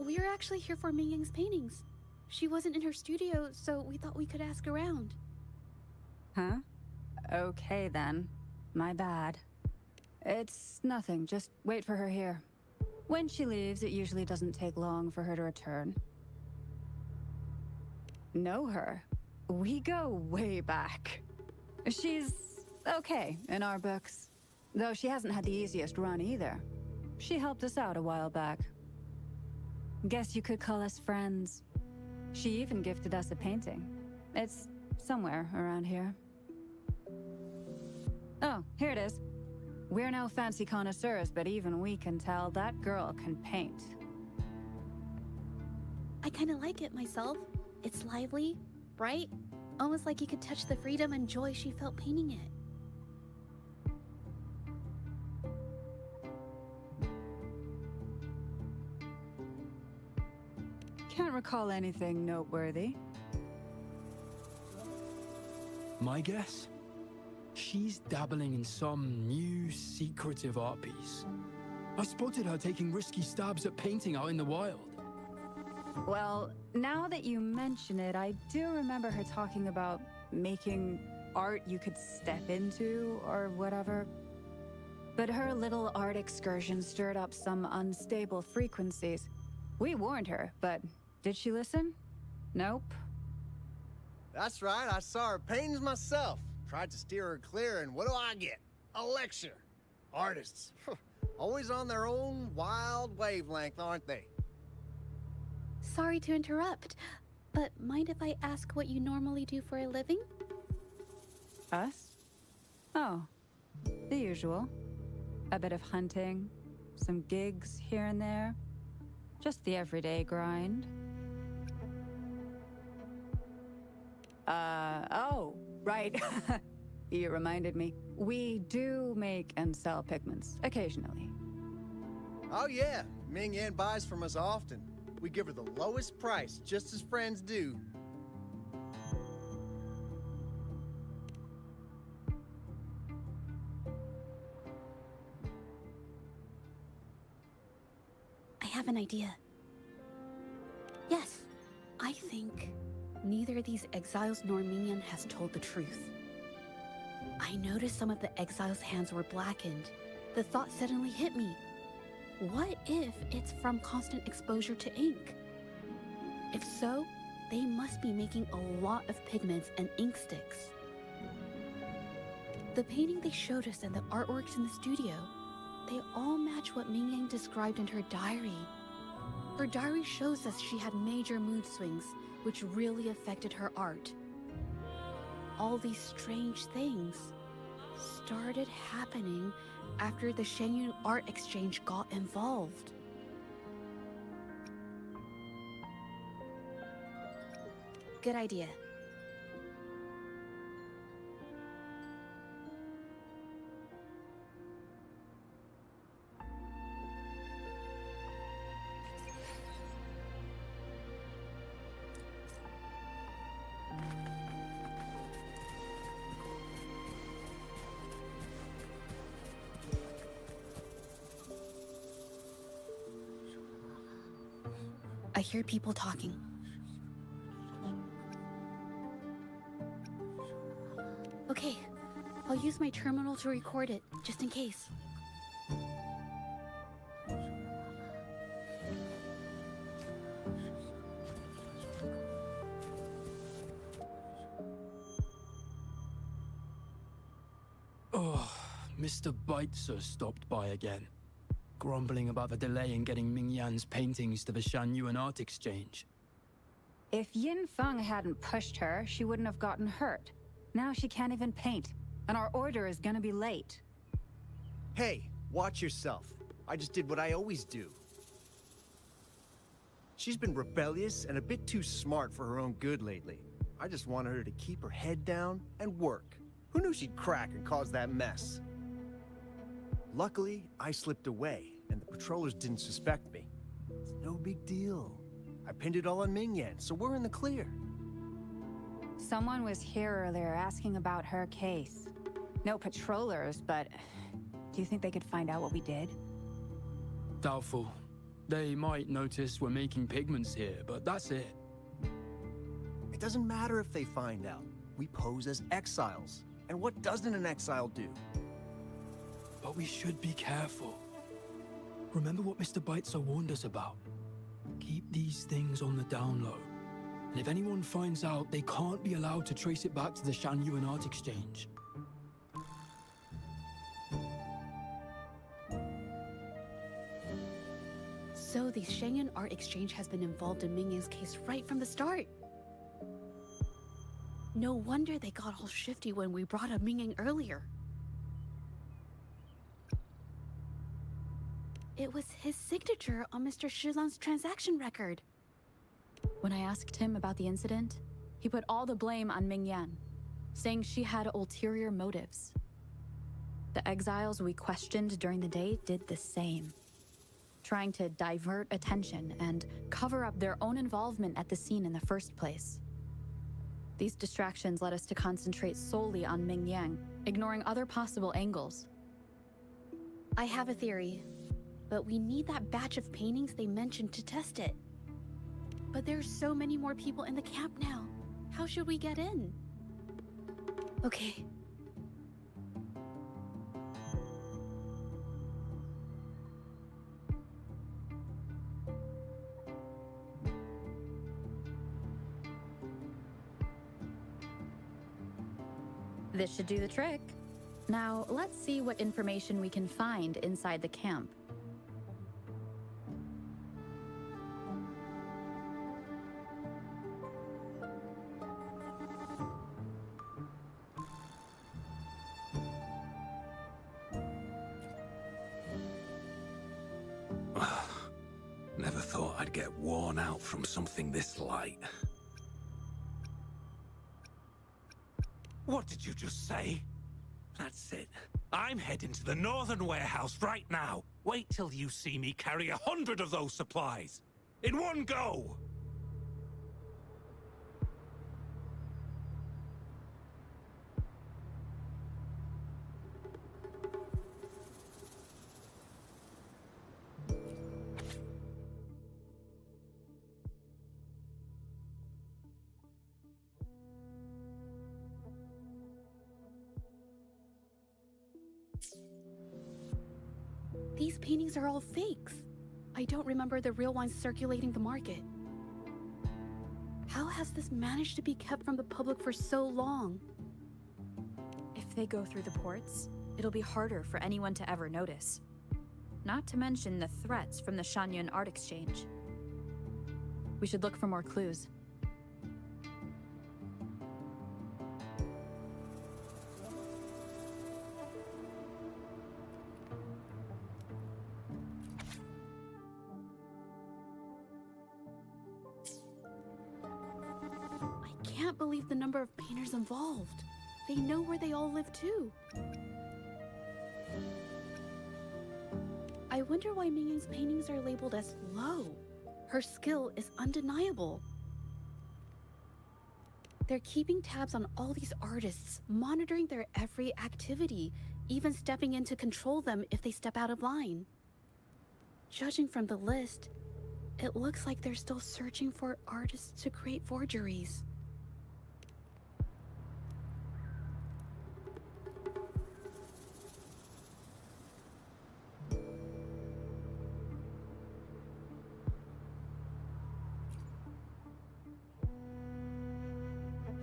We're actually here for Ming Yang's paintings. She wasn't in her studio, so we thought we could ask around. Huh? Okay then. My bad. It's nothing, just wait for her here. When she leaves, it usually doesn't take long for her to return. Know her? We go way back. She's okay in our books. Though she hasn't had the easiest run either. She helped us out a while back. Guess you could call us friends. She even gifted us a painting. It's somewhere around here. Oh, here it is. We're no fancy connoisseurs, but even we can tell that girl can paint. I kinda like it myself. It's lively, bright, almost like you could touch the freedom and joy she felt painting it. Can't recall anything noteworthy. My guess? She's dabbling in some new secretive art piece. I spotted her taking risky stabs at painting out in the wild. Well, now that you mention it, I do remember her talking about making art you could step into or whatever. But her little art excursion stirred up some unstable frequencies. We warned her, but did she listen? Nope. That's right, I saw her paintings myself. Tried to steer her clear, and what do I get? A lecture. Artists. Always on their own wild wavelength, aren't they? Sorry to interrupt, but mind if I ask what you normally do for a living? Us? Oh, the usual. A bit of hunting, some gigs here and there. Just the everyday grind. Oh, right. You reminded me. We do make and sell pigments, occasionally. Oh yeah, Ming Yan buys from us often. We give her the lowest price, just as friends do. I have an idea. Yes, I think neither these exiles nor Ming has told the truth. I noticed some of the exiles' hands were blackened. The thought suddenly hit me. What if it's from constant exposure to ink? If so, they must be making a lot of pigments and ink sticks. The painting they showed us and the artworks in the studio, they all match what Ming Yang described in her diary. Her diary shows us she had major mood swings, which really affected her art. All these strange things started happening after the Shenyun Art Exchange got involved. Good idea. I hear people talking. Okay, I'll use my terminal to record it, just in case. Mr. Beitzer stopped by again, grumbling about the delay in getting Ming Yan's paintings to the Shanyuan Art Exchange. If Yin Feng hadn't pushed her, she wouldn't have gotten hurt. Now she can't even paint, and our order is gonna be late. Hey, watch yourself. I just did what I always do. She's been rebellious and a bit too smart for her own good lately. I just wanted her to keep her head down and work. Who knew she'd crack and cause that mess? Luckily, I slipped away, and the patrollers didn't suspect me. It's no big deal. I pinned it all on Ming Yan, so we're in the clear. Someone was here earlier asking about her case. No patrollers, but do you think they could find out what we did? Doubtful. They might notice we're making pigments here, but that's it. It doesn't matter if they find out. We pose as exiles. And what doesn't an exile do? But we should be careful. Remember what Mr. Beitzer warned us about? Keep these things on the down low. And if anyone finds out, they can't be allowed to trace it back to the Shanyuan Art Exchange. So the Shanyuan Art Exchange has been involved in Ming Yan's case right from the start. No wonder they got all shifty when we brought up Ming Yang earlier. It was his signature on Mr. Shilan's transaction record. When I asked him about the incident, he put all the blame on Ming Yan, saying she had ulterior motives. The exiles we questioned during the day did the same, trying to divert attention and cover up their own involvement at the scene in the first place. These distractions led us to concentrate solely on Ming Yang, ignoring other possible angles. I have a theory, but we need that batch of paintings they mentioned to test it. But there's so many more people in the camp now. How should we get in? Okay. This should do the trick. Now, let's see what information we can find inside the camp. Never thought I'd get worn out from something this light. What did you just say? That's it. I'm heading to the northern warehouse right now. Wait till you see me carry 100 of those supplies. In one go! These paintings are all fakes. I don't remember the real ones circulating the market. How has this managed to be kept from the public for so long? If they go through the ports, it'll be harder for anyone to ever notice. Not to mention the threats from the Shanyuan Art Exchange. We should look for more clues. I can't believe the number of painters involved. They know where they all live too. I wonder why Ming Yang's paintings are labeled as low. Her skill is undeniable. They're keeping tabs on all these artists, monitoring their every activity, even stepping in to control them if they step out of line. Judging from the list, it looks like they're still searching for artists to create forgeries.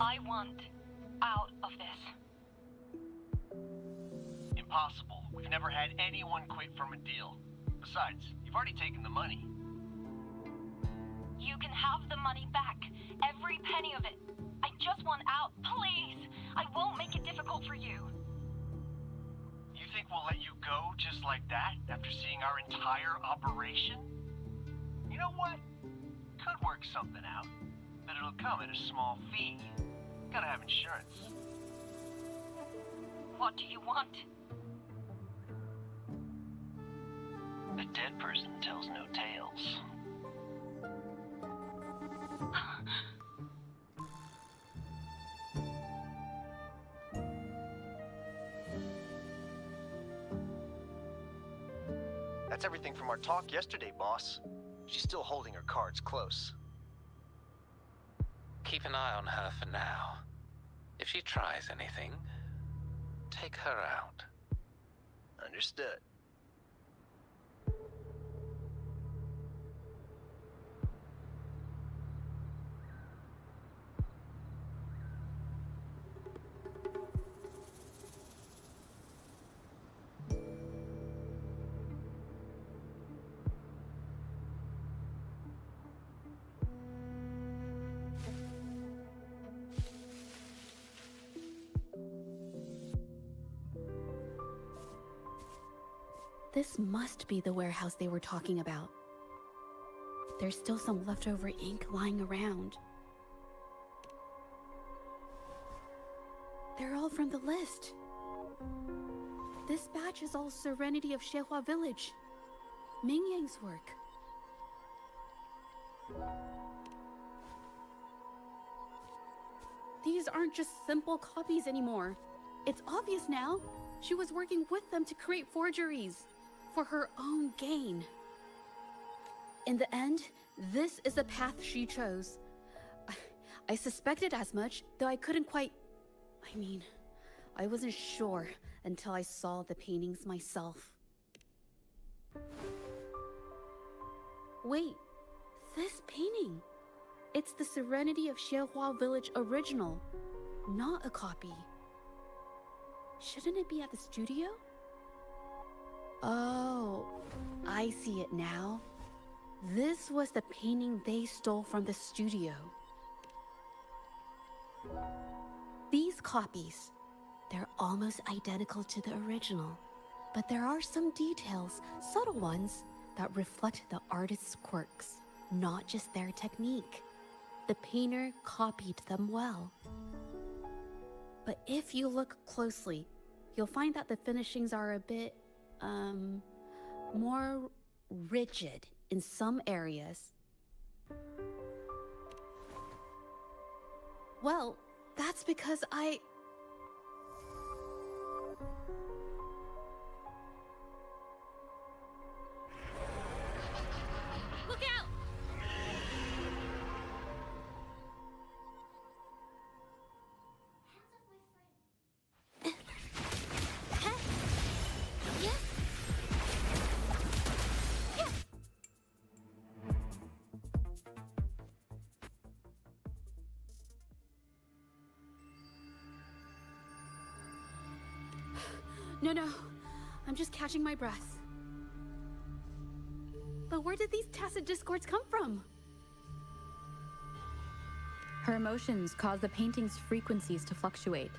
I want out of this. impossible. We've never had anyone quit from a deal. Besides, you've already taken the money. You can have the money back. Every penny of it. I just want out. Please! I won't make it difficult for you. You think we'll let you go just like that after seeing our entire operation? You know what? Could work something out, but it'll come at a small fee. Gotta have insurance. What do you want? A dead person tells no tales. That's everything from our talk yesterday, boss. She's still holding her cards close. Keep an eye on her for now. If she tries anything, take her out. Understood. This must be the warehouse they were talking about. There's still some leftover ink lying around. They're all from the list. This batch is all Serenity of Xehua Village. Ming Yang's work. These aren't just simple copies anymore. It's obvious now. She was working with them to create forgeries for her own gain. In the end, this is the path she chose. I suspected as much, though I couldn't quite... I wasn't sure until I saw the paintings myself. Wait, this painting. It's the Serenity of Xehua Village original, not a copy. Shouldn't it be at the studio? Oh, I see it now. This was the painting they stole from the studio. These copies, they're almost identical to the original, but there are some details, subtle ones, that reflect the artist's quirks, not just their technique. The painter copied them well. But if you look closely, you'll find that the finishings are a bit, more rigid in some areas. Well, that's because Look out! No. I'm just catching my breath. But where did these tacit discords come from? Her emotions cause the painting's frequencies to fluctuate,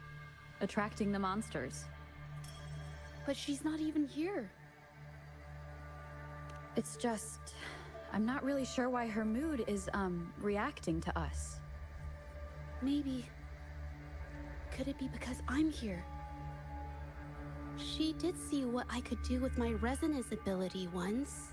attracting the monsters. But she's not even here. It's just... I'm not really sure why her mood is, reacting to us. Maybe... Could it be because I'm here? She did see what I could do with my resonance ability once.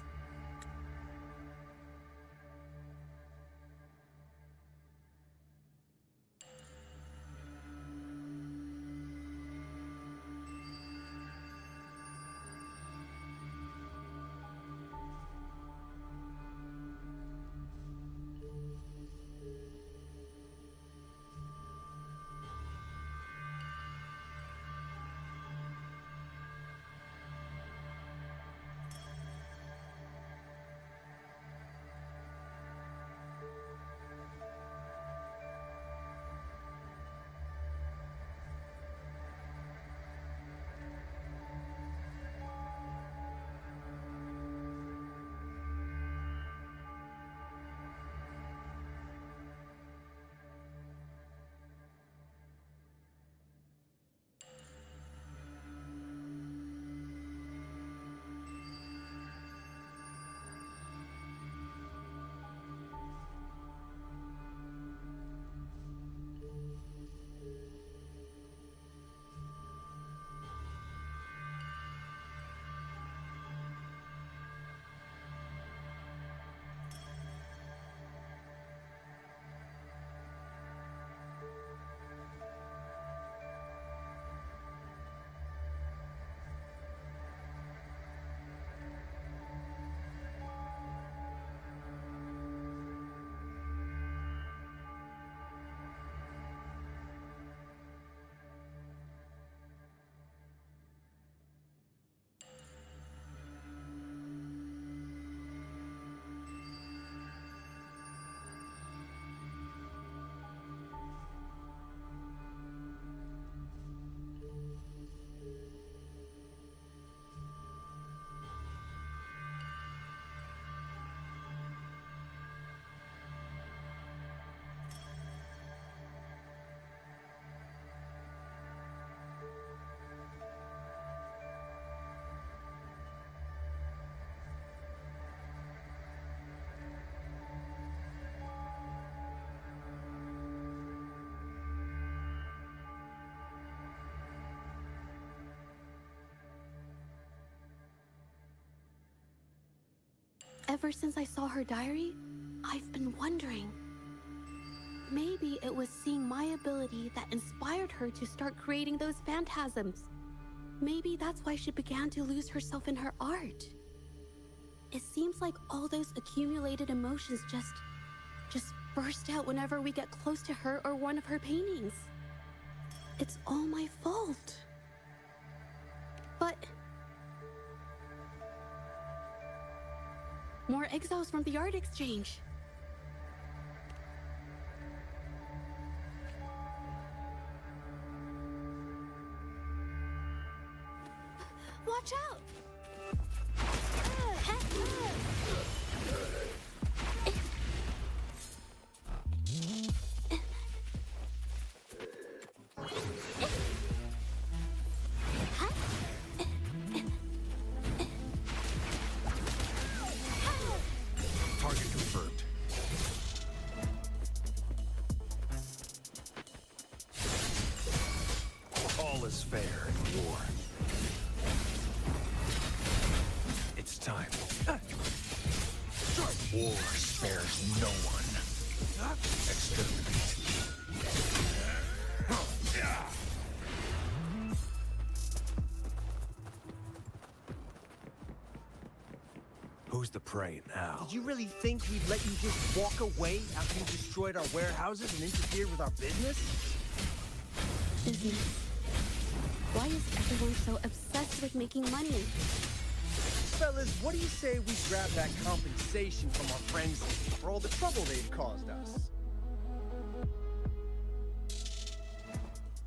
Ever since I saw her diary, I've been wondering. Maybe it was seeing my ability that inspired her to start creating those phantasms. Maybe that's why she began to lose herself in her art. It seems like all those accumulated emotions just burst out whenever we get close to her or one of her paintings. It's all my fault. But more exiles from the art exchange. Watch out! Target confirmed. All is fair in war. It's time. War spares no one. Exterminate. Who's the prey now? Did you really think we'd let you just walk away after you destroyed our warehouses and interfered with our business? Business. Why is everyone so obsessed with making money? Fellas, what do you say we grab that compensation from our friends for all the trouble they've caused us?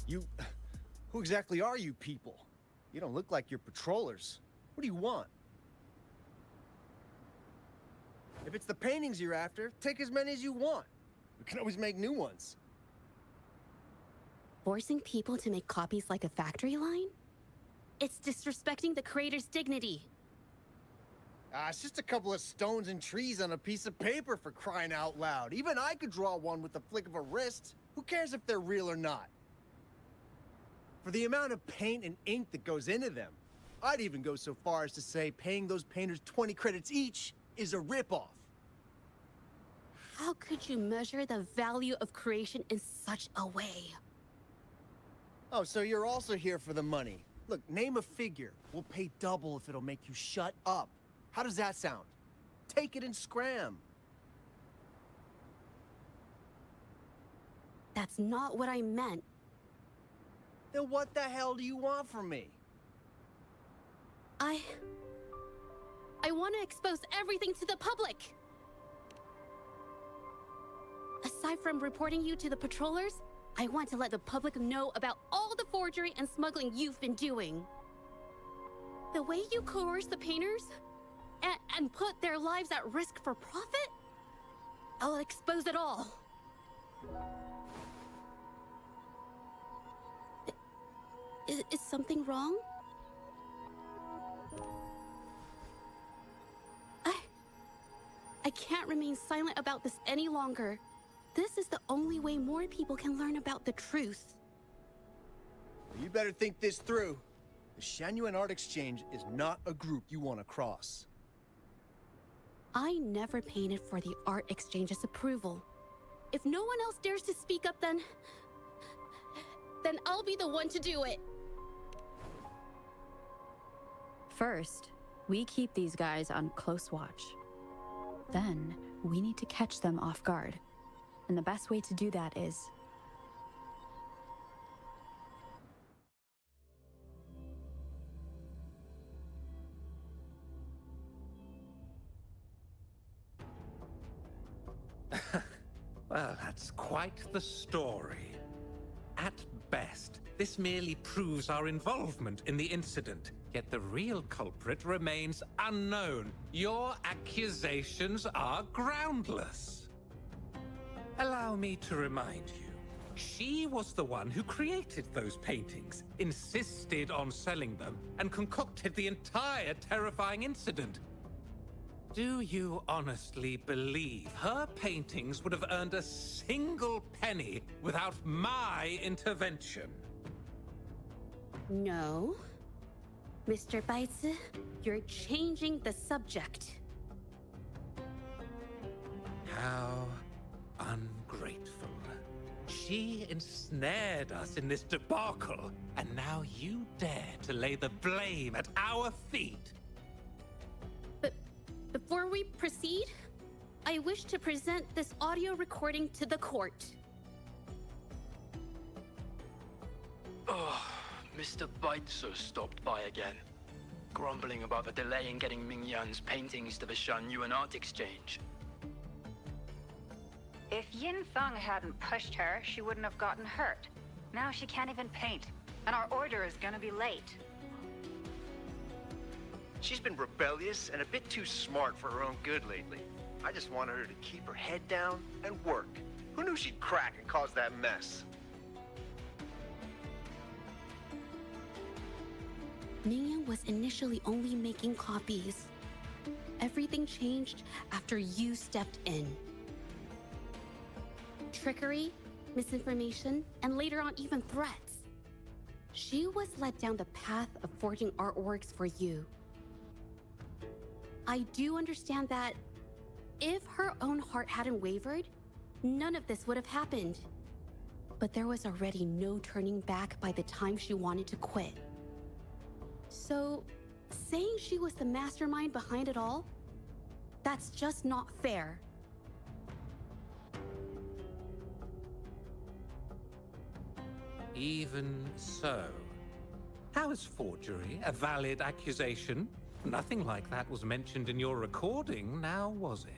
Who exactly are you people? You don't look like you're patrollers. What do you want? If it's the paintings you're after, take as many as you want. We can always make new ones. Forcing people to make copies like a factory line? It's disrespecting the creator's dignity. It's just a couple of stones and trees on a piece of paper, for crying out loud. Even I could draw one with the flick of a wrist. Who cares if they're real or not? For the amount of paint and ink that goes into them, I'd even go so far as to say paying those painters 20 credits each is a ripoff. How could you measure the value of creation in such a way? Oh, so you're also here for the money. Look, name a figure. We'll pay double if it'll make you shut up. How does that sound? Take it and scram. That's not what I meant. Then what the hell do you want from me? I want to expose everything to the public. Aside from reporting you to the patrollers, I want to let the public know about all the forgery and smuggling you've been doing. The way you coerce the painters and put their lives at risk for profit? I'll expose it all. Is something wrong? I can't remain silent about this any longer. This is the only way more people can learn about the truth. You better think this through. The Shanyuan Art Exchange is not a group you want to cross. I never painted for the Art Exchange's approval. If no one else dares to speak up, then I'll be the one to do it. First, we keep these guys on close watch. Then, we need to catch them off guard. And the best way to do that is... Well, that's quite the story. At best, this merely proves our involvement in the incident, yet the real culprit remains unknown. Your accusations are groundless. Allow me to remind you, she was the one who created those paintings, insisted on selling them, and concocted the entire terrifying incident. Do you honestly believe her paintings would have earned a single penny without my intervention? No. Mr. Baitsu, you're changing the subject. How ungrateful. She ensnared us in this debacle, and now you dare to lay the blame at our feet. But before we proceed, I wish to present this audio recording to the court. Oh, Mr. Baitsu stopped by again, grumbling about the delay in getting Mingyan's paintings to the Shanyuan Art Exchange. If Yin Feng hadn't pushed her, she wouldn't have gotten hurt. Now she can't even paint, and our order is gonna be late. She's been rebellious and a bit too smart for her own good lately. I just wanted her to keep her head down and work. Who knew she'd crack and cause that mess? Mingyan was initially only making copies. Everything changed after you stepped in. Trickery, misinformation, and later on even threats. She was led down the path of forging artworks for you. I do understand that if her own heart hadn't wavered, none of this would have happened. But there was already no turning back by the time she wanted to quit. So, saying she was the mastermind behind it all, that's just not fair. Even so, how is forgery a valid accusation? Nothing like that was mentioned in your recording, now was it?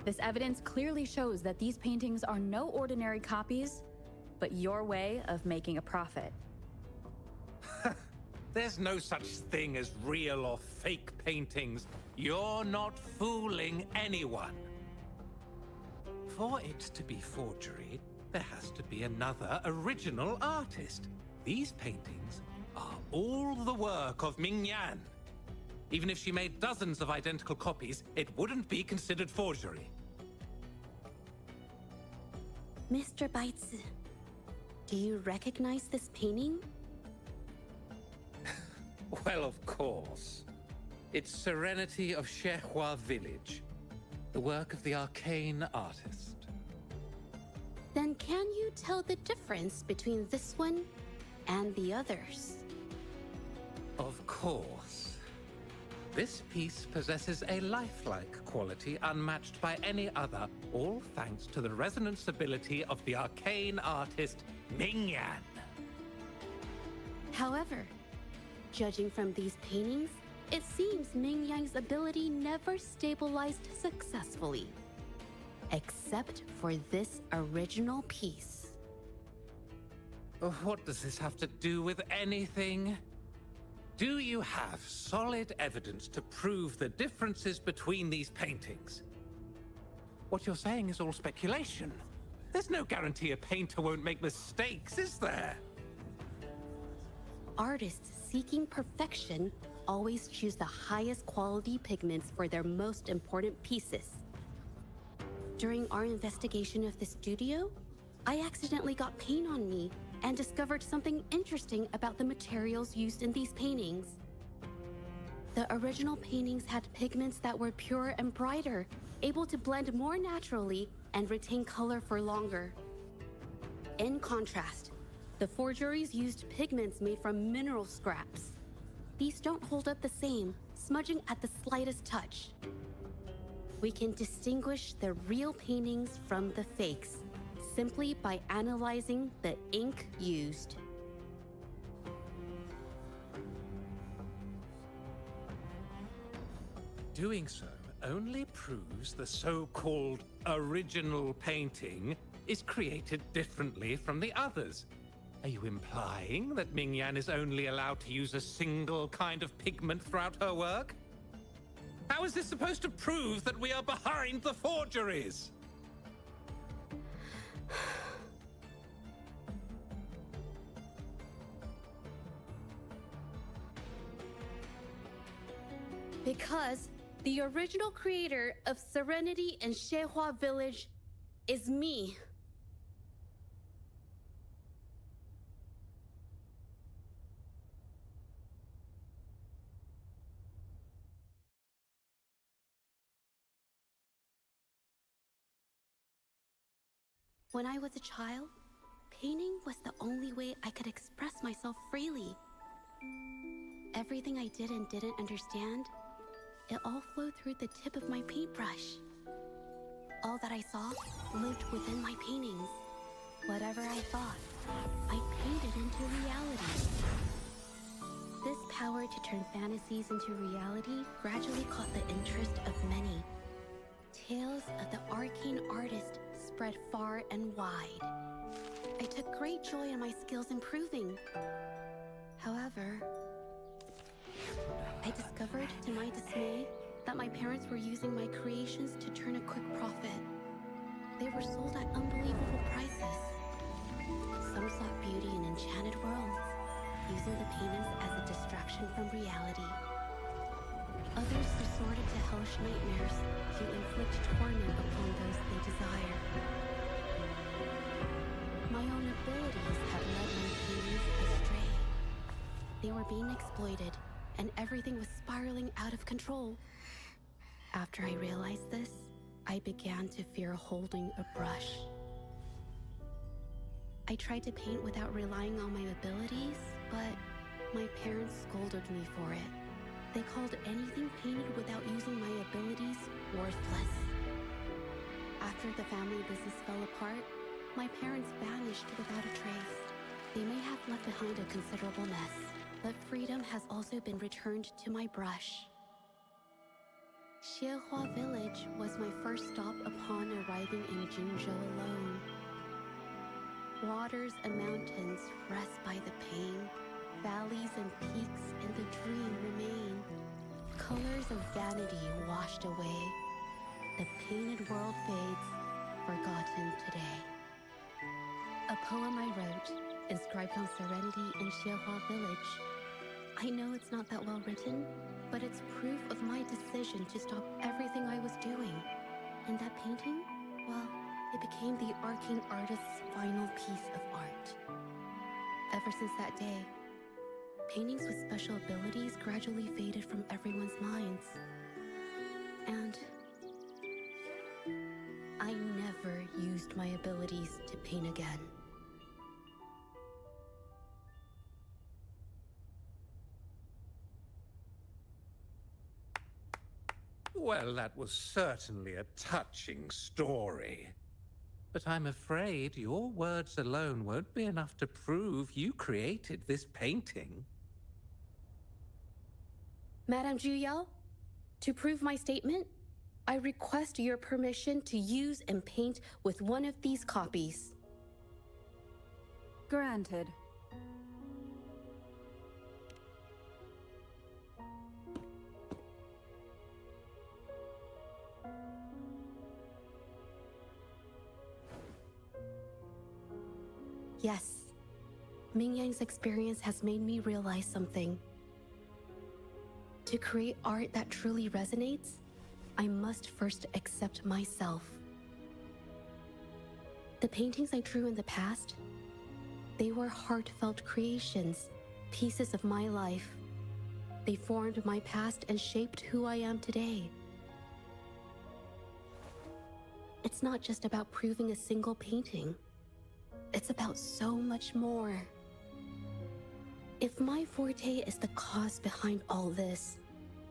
This evidence clearly shows that these paintings are no ordinary copies, but your way of making a profit. There's no such thing as real or fake paintings. You're not fooling anyone. For it to be forgery, there has to be another original artist. These paintings are all the work of Mingyan. Even if she made dozens of identical copies, it wouldn't be considered forgery. Mr. Baitsu, do you recognize this painting? Well, of course. It's Serenity of Shehua Village, the work of the arcane artist. Then can you tell the difference between this one and the others? Of course. This piece possesses a lifelike quality unmatched by any other, all thanks to the resonance ability of the arcane artist Mingyan. However, judging from these paintings, it seems Mingyan's ability never stabilized successfully. Except for this original piece. What does this have to do with anything? Do you have solid evidence to prove the differences between these paintings? What you're saying is all speculation. There's no guarantee a painter won't make mistakes, is there? Artists seeking perfection always choose the highest quality pigments for their most important pieces. During our investigation of the studio, I accidentally got paint on me and discovered something interesting about the materials used in these paintings. The original paintings had pigments that were purer and brighter, able to blend more naturally and retain color for longer. In contrast, the forgeries used pigments made from mineral scraps. These don't hold up the same, smudging at the slightest touch. We can distinguish the real paintings from the fakes simply by analyzing the ink used. Doing so only proves the so-called original painting is created differently from the others. Are you implying that Mingyan is only allowed to use a single kind of pigment throughout her work? How is this supposed to prove that we are behind the forgeries? Because the original creator of Serenity and Shehua Village is me. When I was a child, painting was the only way I could express myself freely. Everything I did and didn't understand, it all flowed through the tip of my paintbrush. All that I saw lived within my paintings. Whatever I thought, I painted into reality. This power to turn fantasies into reality gradually caught the interest of many. Tales of the arcane artist spread far and wide. I took great joy in my skills improving. However, I discovered to my dismay that my parents were using my creations to turn a quick profit. They were sold at unbelievable prices. Some sought beauty in enchanted worlds, using the paintings as a distraction from reality. Others resorted to hellish nightmares to inflict torment upon those they desire. My own abilities had led my paintings astray. They were being exploited, and everything was spiraling out of control. After I realized this, I began to fear holding a brush. I tried to paint without relying on my abilities, but my parents scolded me for it. They called anything painted without using my abilities worthless. After the family business fell apart, my parents vanished without a trace. They may have left behind a considerable mess, but freedom has also been returned to my brush. Xiehua Village was my first stop upon arriving in Jinzhou alone. Waters and mountains rest by the pain. Valleys and peaks in the dream remain. Colors of vanity washed away. The painted world fades, forgotten today. A poem I wrote, inscribed on serenity in Xiehua Village. I know it's not that well written, but it's proof of my decision to stop everything I was doing. And that painting, well, it became the arcane artist's final piece of art. Ever since that day, paintings with special abilities gradually faded from everyone's minds. And I never used my abilities to paint again. Well, that was certainly a touching story. But I'm afraid your words alone won't be enough to prove you created this painting. Madame Juyao, to prove my statement, I request your permission to use and paint with one of these copies. Granted. Yes, Ming Yang's experience has made me realize something. To create art that truly resonates, I must first accept myself. The paintings I drew in the past, they were heartfelt creations, pieces of my life. They formed my past and shaped who I am today. It's not just about proving a single painting. It's about so much more. If my forte is the cause behind all this,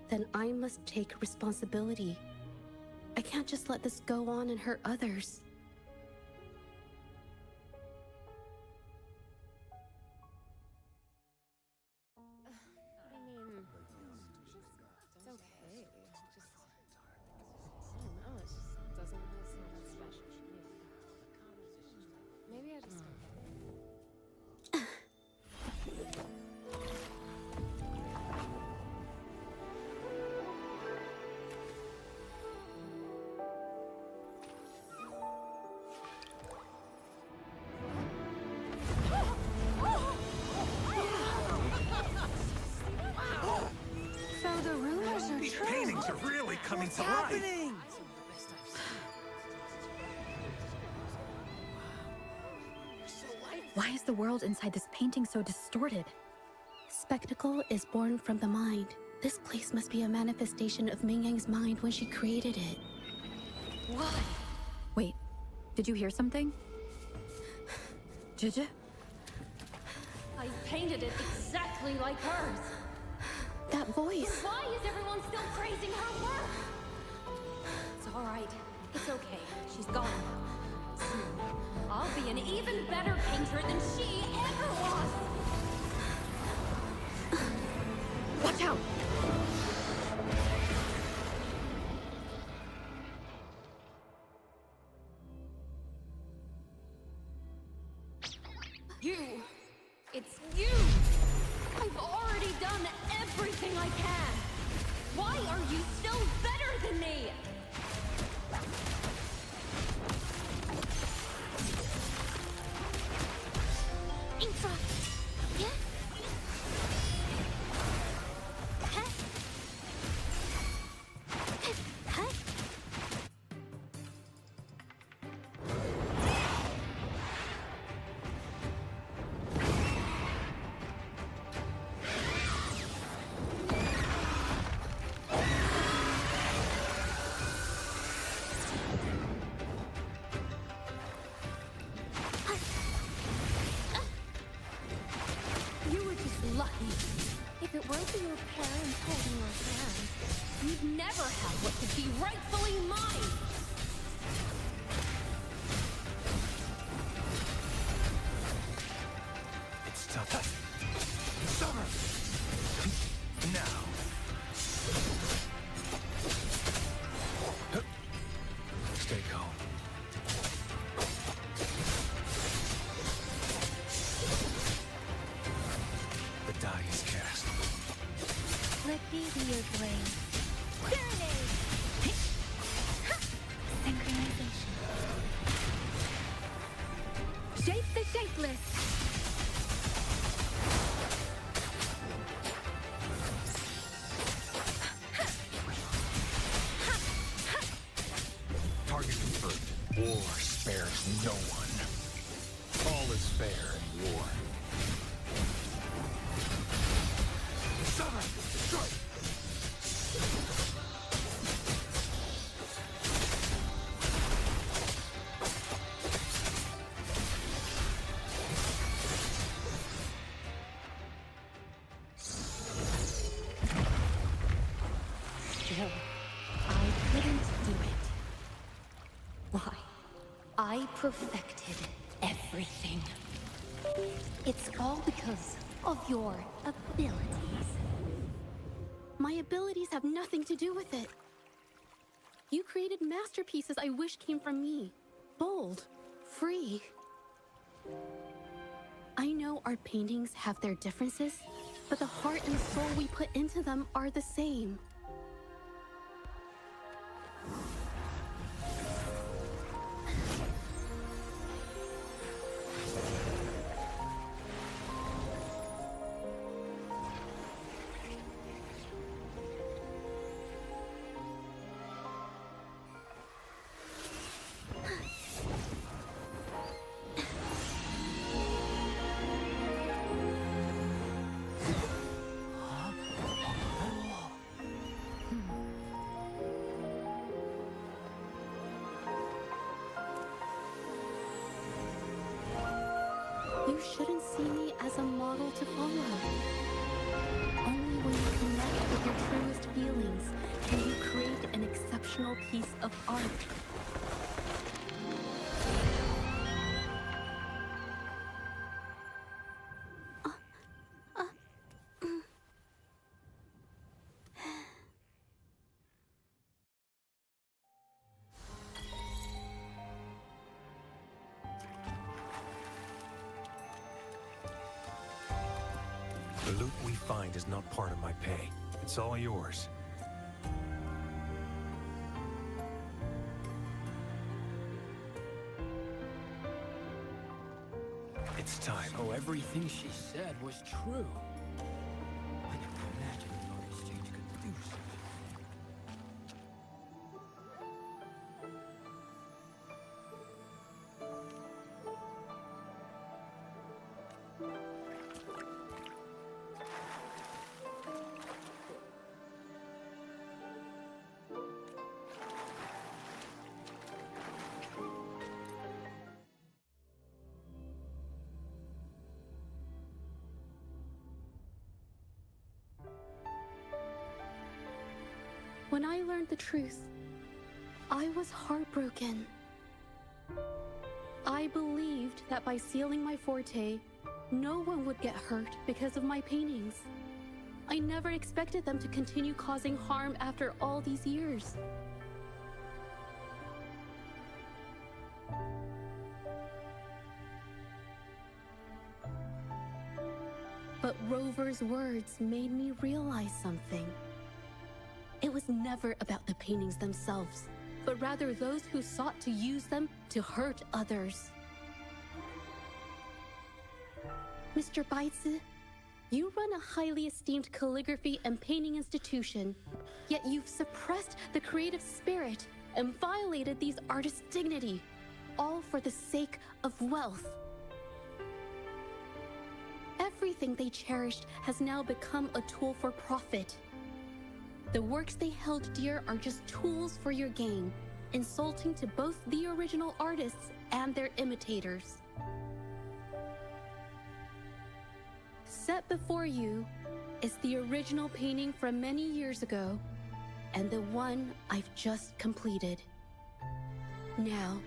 then I must take responsibility. I can't just let this go on and hurt others. I mean, it's okay. Just, I don't know, it just doesn't really seem that special to me. Maybe I just don't get it. So the rumors are These true. paintings are really coming to life. Happening! Why is the world inside this painting so distorted? Spectacle is born from the mind. This place must be a manifestation of Ming Yang's mind when she created it. What? Wait, did you hear something? Jija? I painted it exactly like hers. That voice. So why is everyone still praising her work? It's all right. It's okay. She's gone. Soon, I'll be an even better painter than she ever was. Watch out! You! It's you! I've already done everything I can! Why are you still better than me? Infra! Yeah? Huh? Huh? You were just lucky. If it weren't for your parents holding your hand, you'd never have what could be rightfully mine! It's tough. Summer! Now. Stay calm. The die is cast. Let me be your blade. Serenade! Synchronization. Shape the shapeless! Target confirmed. War spares no one. All is fair in war. Summer! Strike! Still, I couldn't do it. Why? I perfected everything. It's all because of your abilities. My abilities have nothing to do with it. You created masterpieces I wish came from me. Bold, free. I know our paintings have their differences, but the heart and soul we put into them are the same. You shouldn't see me as a model to follow. Only when you connect with your truest feelings can you create an exceptional piece of art. The loot we find is not part of my pay. It's all yours. It's time. So everything she said was true. I never imagined an art exchange could do such a thing. When I learned the truth, I was heartbroken. I believed that by sealing my forte, no one would get hurt because of my paintings. I never expected them to continue causing harm after all these years. But Rover's words made me realize something. It was never about the paintings themselves, but rather those who sought to use them to hurt others. Mr. Baitsu, you run a highly esteemed calligraphy and painting institution, yet you've suppressed the creative spirit and violated these artists' dignity, all for the sake of wealth. Everything they cherished has now become a tool for profit. The works they held dear are just tools for your gain, insulting to both the original artists and their imitators. Set before you is the original painting from many years ago, and the one I've just completed. Now,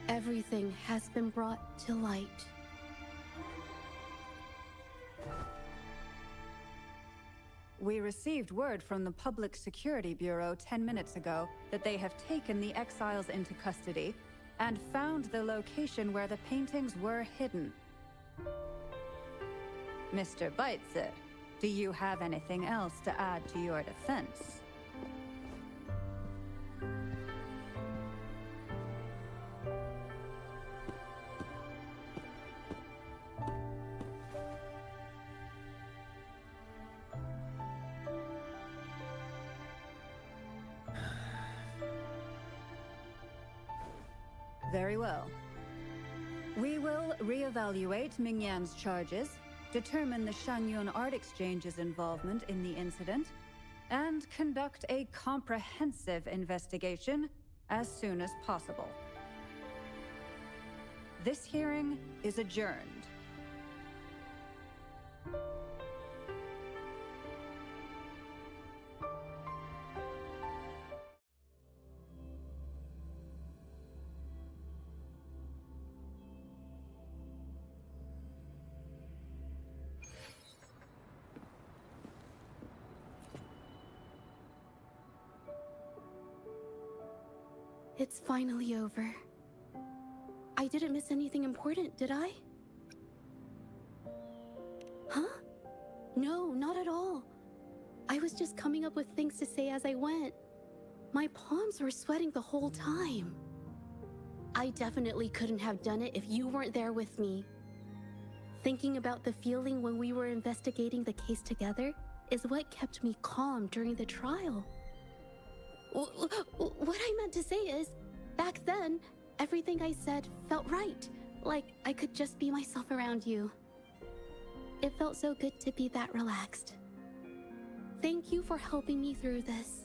everything has been brought to light. We received word from the Public Security Bureau 10 minutes ago that they have taken the exiles into custody and found the location where the paintings were hidden. Mr. Baitsu, do you have anything else to add to your defense? Very well. We will reevaluate Mingyan's charges, determine the Shanyun Art Exchange's involvement in the incident, and conduct a comprehensive investigation as soon as possible. This hearing is adjourned. It's finally over. I didn't miss anything important, did I? Huh? No, not at all. I was just coming up with things to say as I went. My palms were sweating the whole time. I definitely couldn't have done it if you weren't there with me. Thinking about the feeling when we were investigating the case together is what kept me calm during the trial. What I meant to say is, back then, everything I said felt right. Like I could just be myself around you. It felt so good to be that relaxed. Thank you for helping me through this.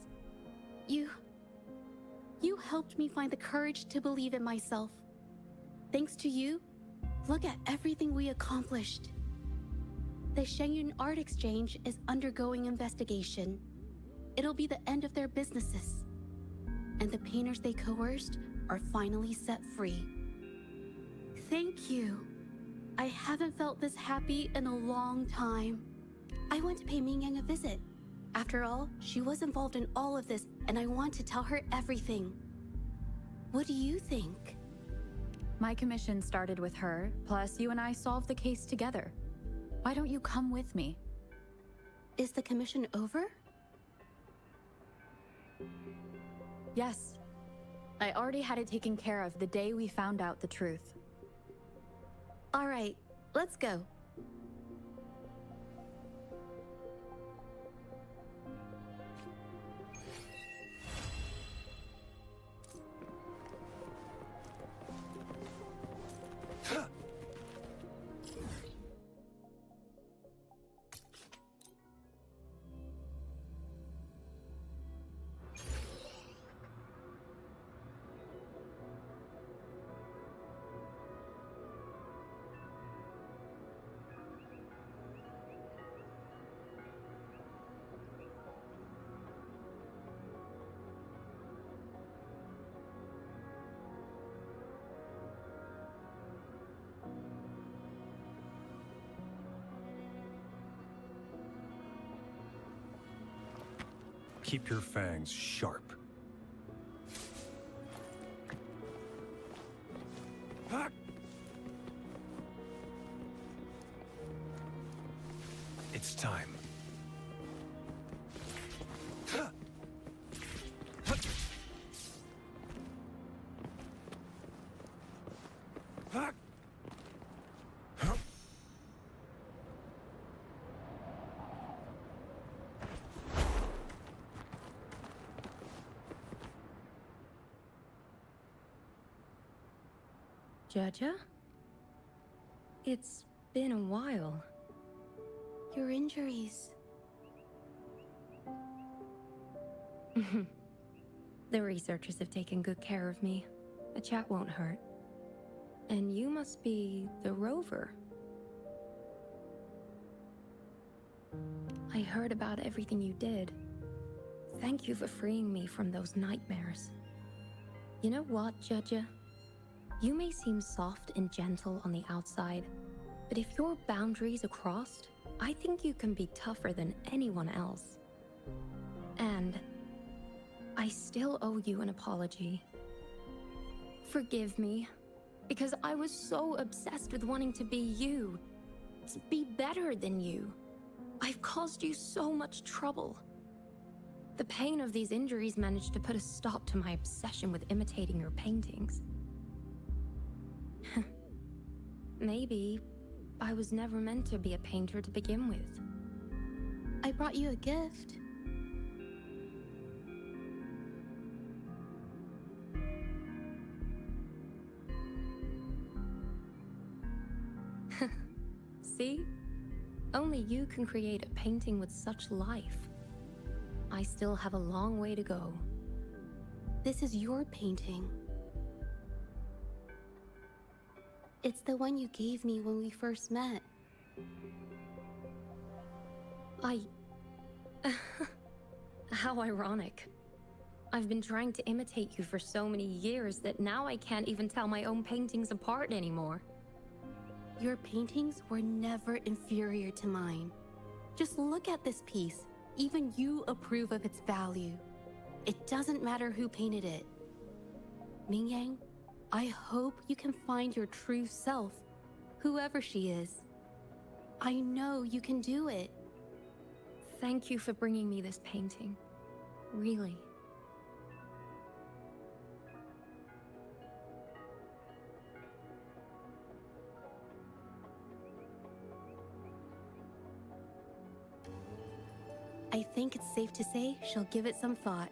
You helped me find the courage to believe in myself. Thanks to you, look at everything we accomplished. The Shenyun Art Exchange is undergoing investigation. It'll be the end of their businesses. And the painters they coerced are finally set free. Thank you. I haven't felt this happy in a long time. I want to pay Mingyang a visit. After all, she was involved in all of this, and I want to tell her everything. What do you think? My commission started with her, plus you and I solved the case together. Why don't you come with me? Is the commission over? Yes. I already had it taken care of the day we found out the truth. All right, let's go. Keep your fangs sharp. It's time. Jaja? It's been a while. Your injuries. The researchers have taken good care of me. A chat won't hurt. And you must be the rover. I heard about everything you did. Thank you for freeing me from those nightmares. You know what, Jaja? You may seem soft and gentle on the outside, but if your boundaries are crossed, I think you can be tougher than anyone else. And I still owe you an apology. Forgive me, because I was so obsessed with wanting to be you, to be better than you. I've caused you so much trouble. The pain of these injuries managed to put a stop to my obsession with imitating your paintings. Maybe I was never meant to be a painter to begin with. I brought you a gift. See? Only you can create a painting with such life. I still have a long way to go. This is your painting. It's the one you gave me when we first met. How ironic. I've been trying to imitate you for so many years that now I can't even tell my own paintings apart anymore. Your paintings were never inferior to mine. Just look at this piece. Even you approve of its value. It doesn't matter who painted it. Mingyang, I hope you can find your true self, whoever she is. I know you can do it. Thank you for bringing me this painting. Really. I think it's safe to say she'll give it some thought.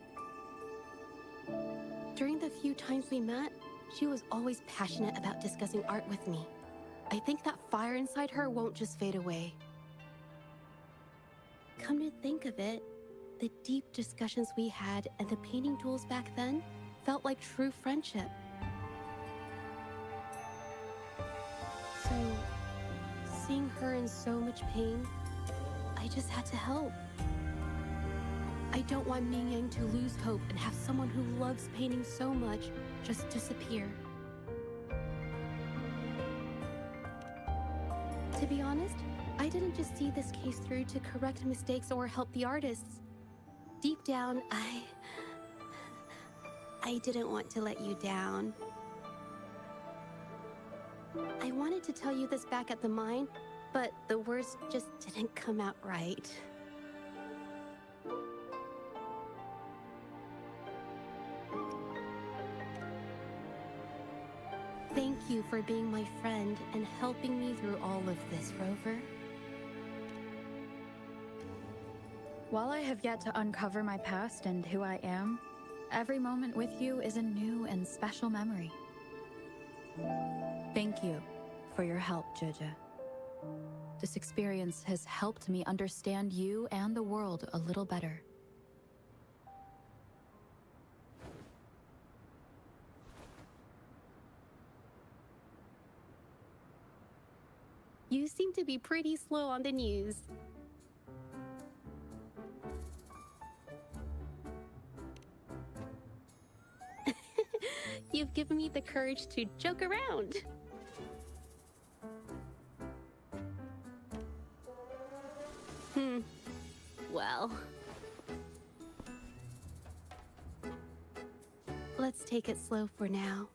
During the few times we met, she was always passionate about discussing art with me. I think that fire inside her won't just fade away. Come to think of it, the deep discussions we had and the painting duels back then felt like true friendship. So, seeing her in so much pain, I just had to help. I don't want Mingyang to lose hope and have someone who loves painting so much just disappear. To be honest, I didn't just see this case through to correct mistakes or help the artists. Deep down, I didn't want to let you down. I wanted to tell you this back at the mine, but the words just didn't come out right. Thank you for being my friend and helping me through all of this, Rover. While I have yet to uncover my past and who I am, every moment with you is a new and special memory. Thank you for your help, Jojo. This experience has helped me understand you and the world a little better. You seem to be pretty slow on the news. You've given me the courage to joke around. Well. let's take it slow for now.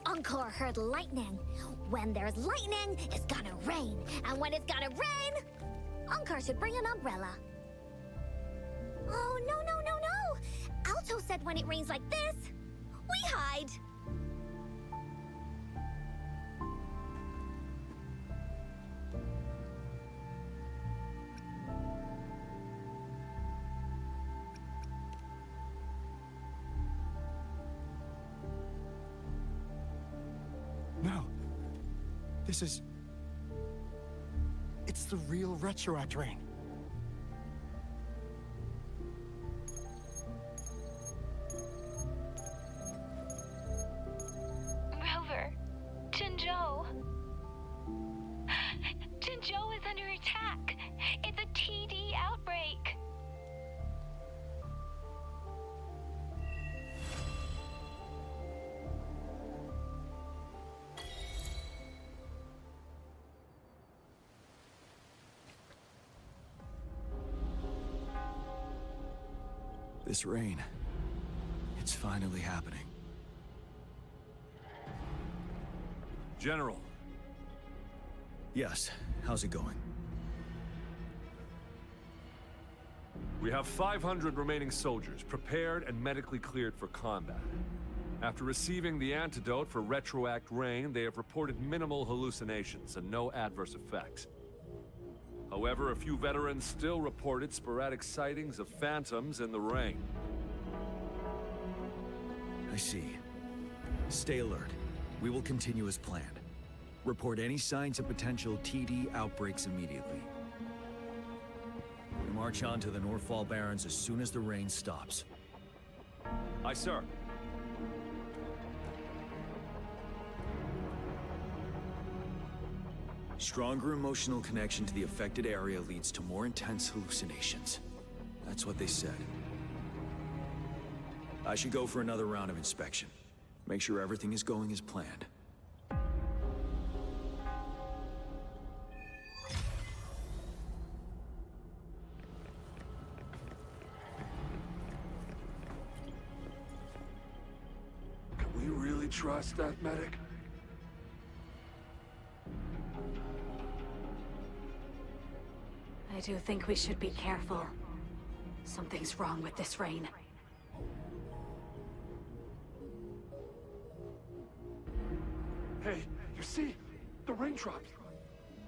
Encore heard lightning. When there's lightning, it's gonna rain. And when it's gonna rain, Encore should bring an umbrella. Oh, no, no, no, no! Alto said when it rains like this, we hide. No. This is... It's the real Retroact rain. Rover, Jinzhou. Jinzhou is under attack. It's a TD outbreak. This rain, it's finally happening. General. Yes, how's it going? We have 500 remaining soldiers, prepared and medically cleared for combat. After receiving the antidote for Retroact Rain, they have reported minimal hallucinations and no adverse effects. However, a few veterans still reported sporadic sightings of phantoms in the rain. I see. Stay alert. We will continue as planned. Report any signs of potential TD outbreaks immediately. We march on to the Northfall Barrens as soon as the rain stops. Aye, sir. Stronger emotional connection to the affected area leads to more intense hallucinations. That's what they said. I should go for another round of inspection. Make sure everything is going as planned. Can we really trust that medic? I do think we should be careful. Something's wrong with this rain. Hey, you see? The raindrops.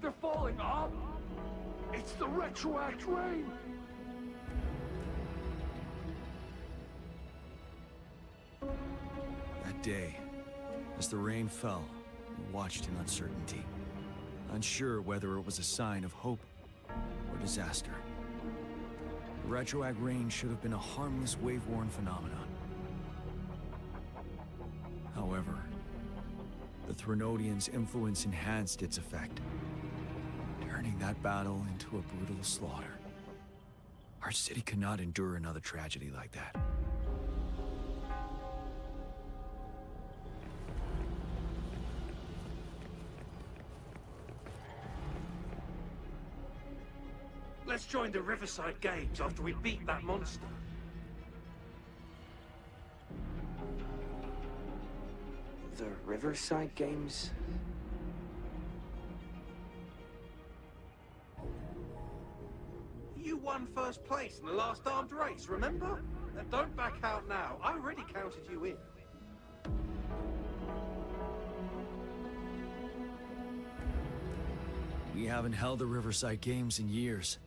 They're falling up. It's the Retroact Rain. That day, as the rain fell, we watched in uncertainty. unsure whether it was a sign of hope or disaster. The retroact rain should have been a harmless wave-worn phenomenon. However, the Threnodians' influence enhanced its effect, turning that battle into a brutal slaughter. Our city cannot endure another tragedy like that. Let's join the Riverside Games after we beat that monster. The Riverside Games? You won first place in the last armed race, remember? Now don't back out now. I already counted you in. We haven't held the Riverside Games in years.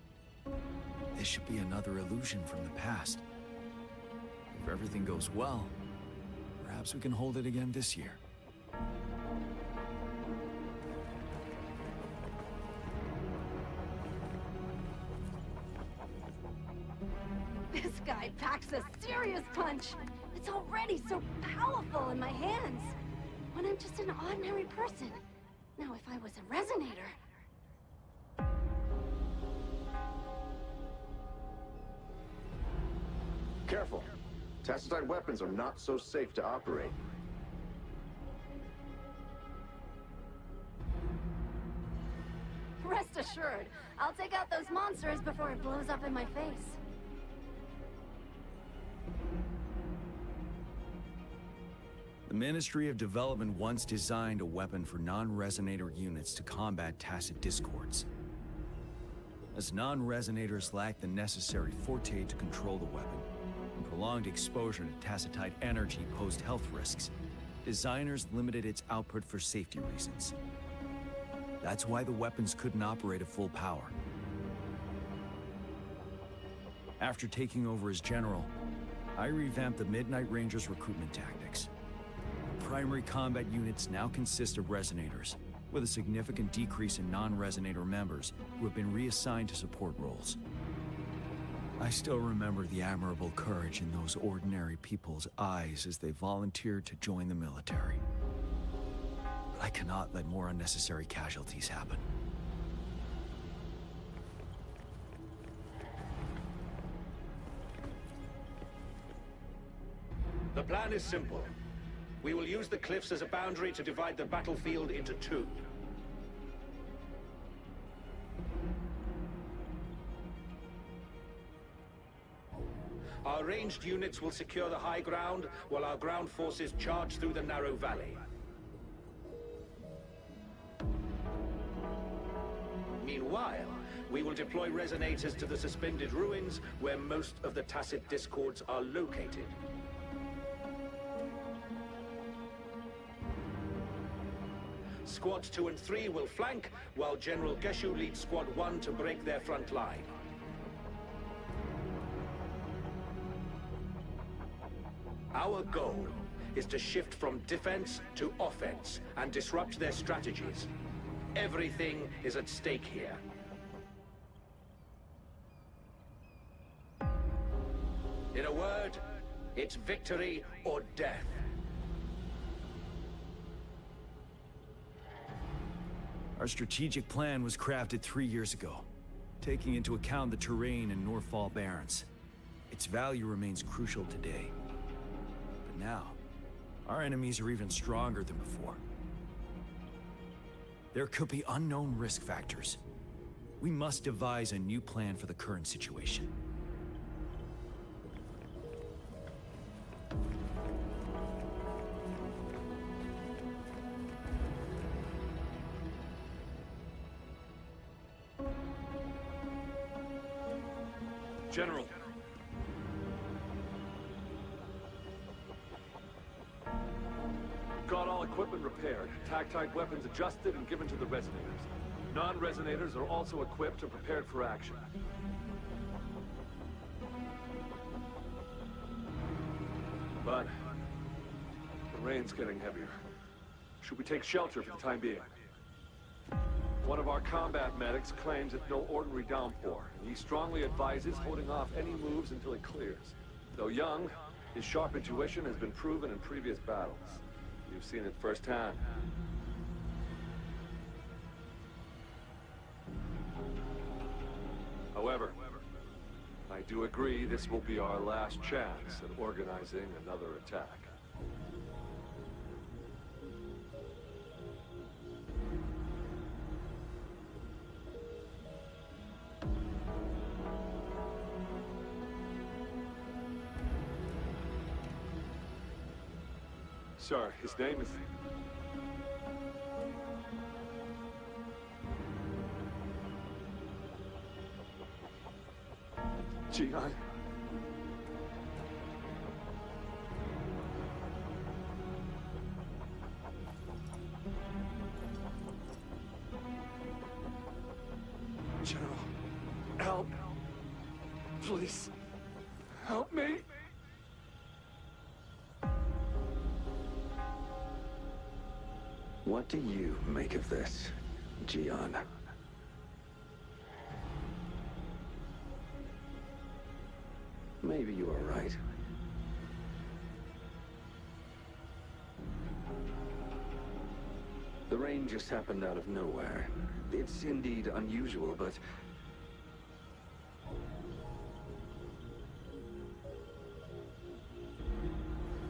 This should be another illusion from the past. If everything goes well, perhaps we can hold it again this year. This guy packs a serious punch. It's already so powerful in my hands. When I'm just an ordinary person. Now if I was a resonator... Careful. Tacitite weapons are not so safe to operate. Rest assured, I'll take out those monsters before it blows up in my face. The Ministry of Development once designed a weapon for non-resonator units to combat tacit discords. As non-resonators lack the necessary forte to control the weapon, and prolonged exposure to tacitite energy posed health risks, designers limited its output for safety reasons. That's why the weapons couldn't operate at full power. After taking over as general, I revamped the Midnight Rangers' recruitment tactics. Primary combat units now consist of resonators, with a significant decrease in non-resonator members who have been reassigned to support roles. I still remember the admirable courage in those ordinary people's eyes as they volunteered to join the military. But I cannot let more unnecessary casualties happen. The plan is simple. We will use the cliffs as a boundary to divide the battlefield into two. Our ranged units will secure the high ground, while our ground forces charge through the narrow valley. Meanwhile, we will deploy resonators to the suspended ruins, where most of the tacit discords are located. Squads 2 and 3 will flank, while General Geshu leads Squad 1 to break their front line. Our goal is to shift from defense to offense and disrupt their strategies. Everything is at stake here. In a word, it's victory or death. Our strategic plan was crafted 3 years ago, taking into account the terrain in Northfall Barrens. Its value remains crucial today. But now, our enemies are even stronger than before. There could be unknown risk factors. We must devise a new plan for the current situation. General. Got all equipment repaired, tactite weapons adjusted and given to the resonators. Non-resonators are also equipped and prepared for action. But the rain's getting heavier. Should we take shelter for the time being? One of our combat medics claims it's no ordinary downpour, and he strongly advises holding off any moves until it clears. Though young, his sharp intuition has been proven in previous battles. You've seen it firsthand. However, I do agree this will be our last chance at organizing another attack. Sir, his name is... Jihan. General, help. Please, help me. What do you make of this, Jihan? Maybe you are right. The rain just happened out of nowhere. It's indeed unusual, but...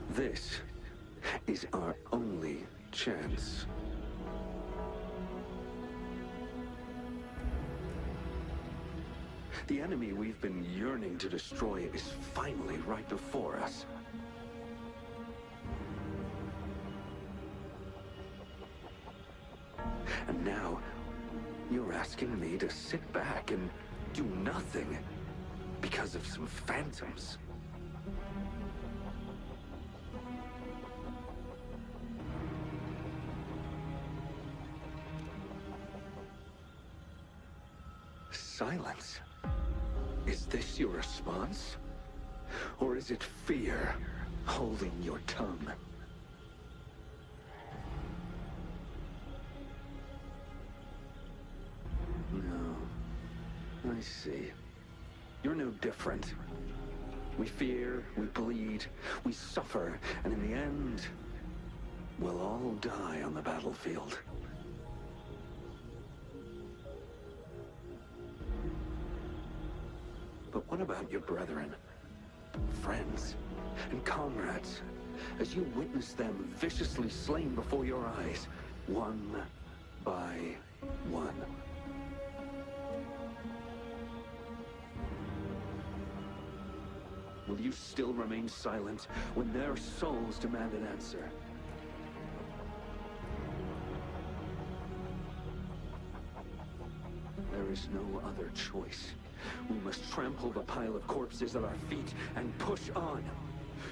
this is our only chance. The enemy we've been yearning to destroy is finally right before us. And now, you're asking me to sit back and do nothing because of some phantoms. Silence. Is this your response? Or is it fear holding your tongue? No. I see. You're no different. We fear, we bleed, we suffer, and in the end, we'll all die on the battlefield. But what about your brethren, friends, and comrades, as you witness them viciously slain before your eyes, one by one? Will you still remain silent when their souls demand an answer? There is no other choice. We must trample the pile of corpses at our feet and push on.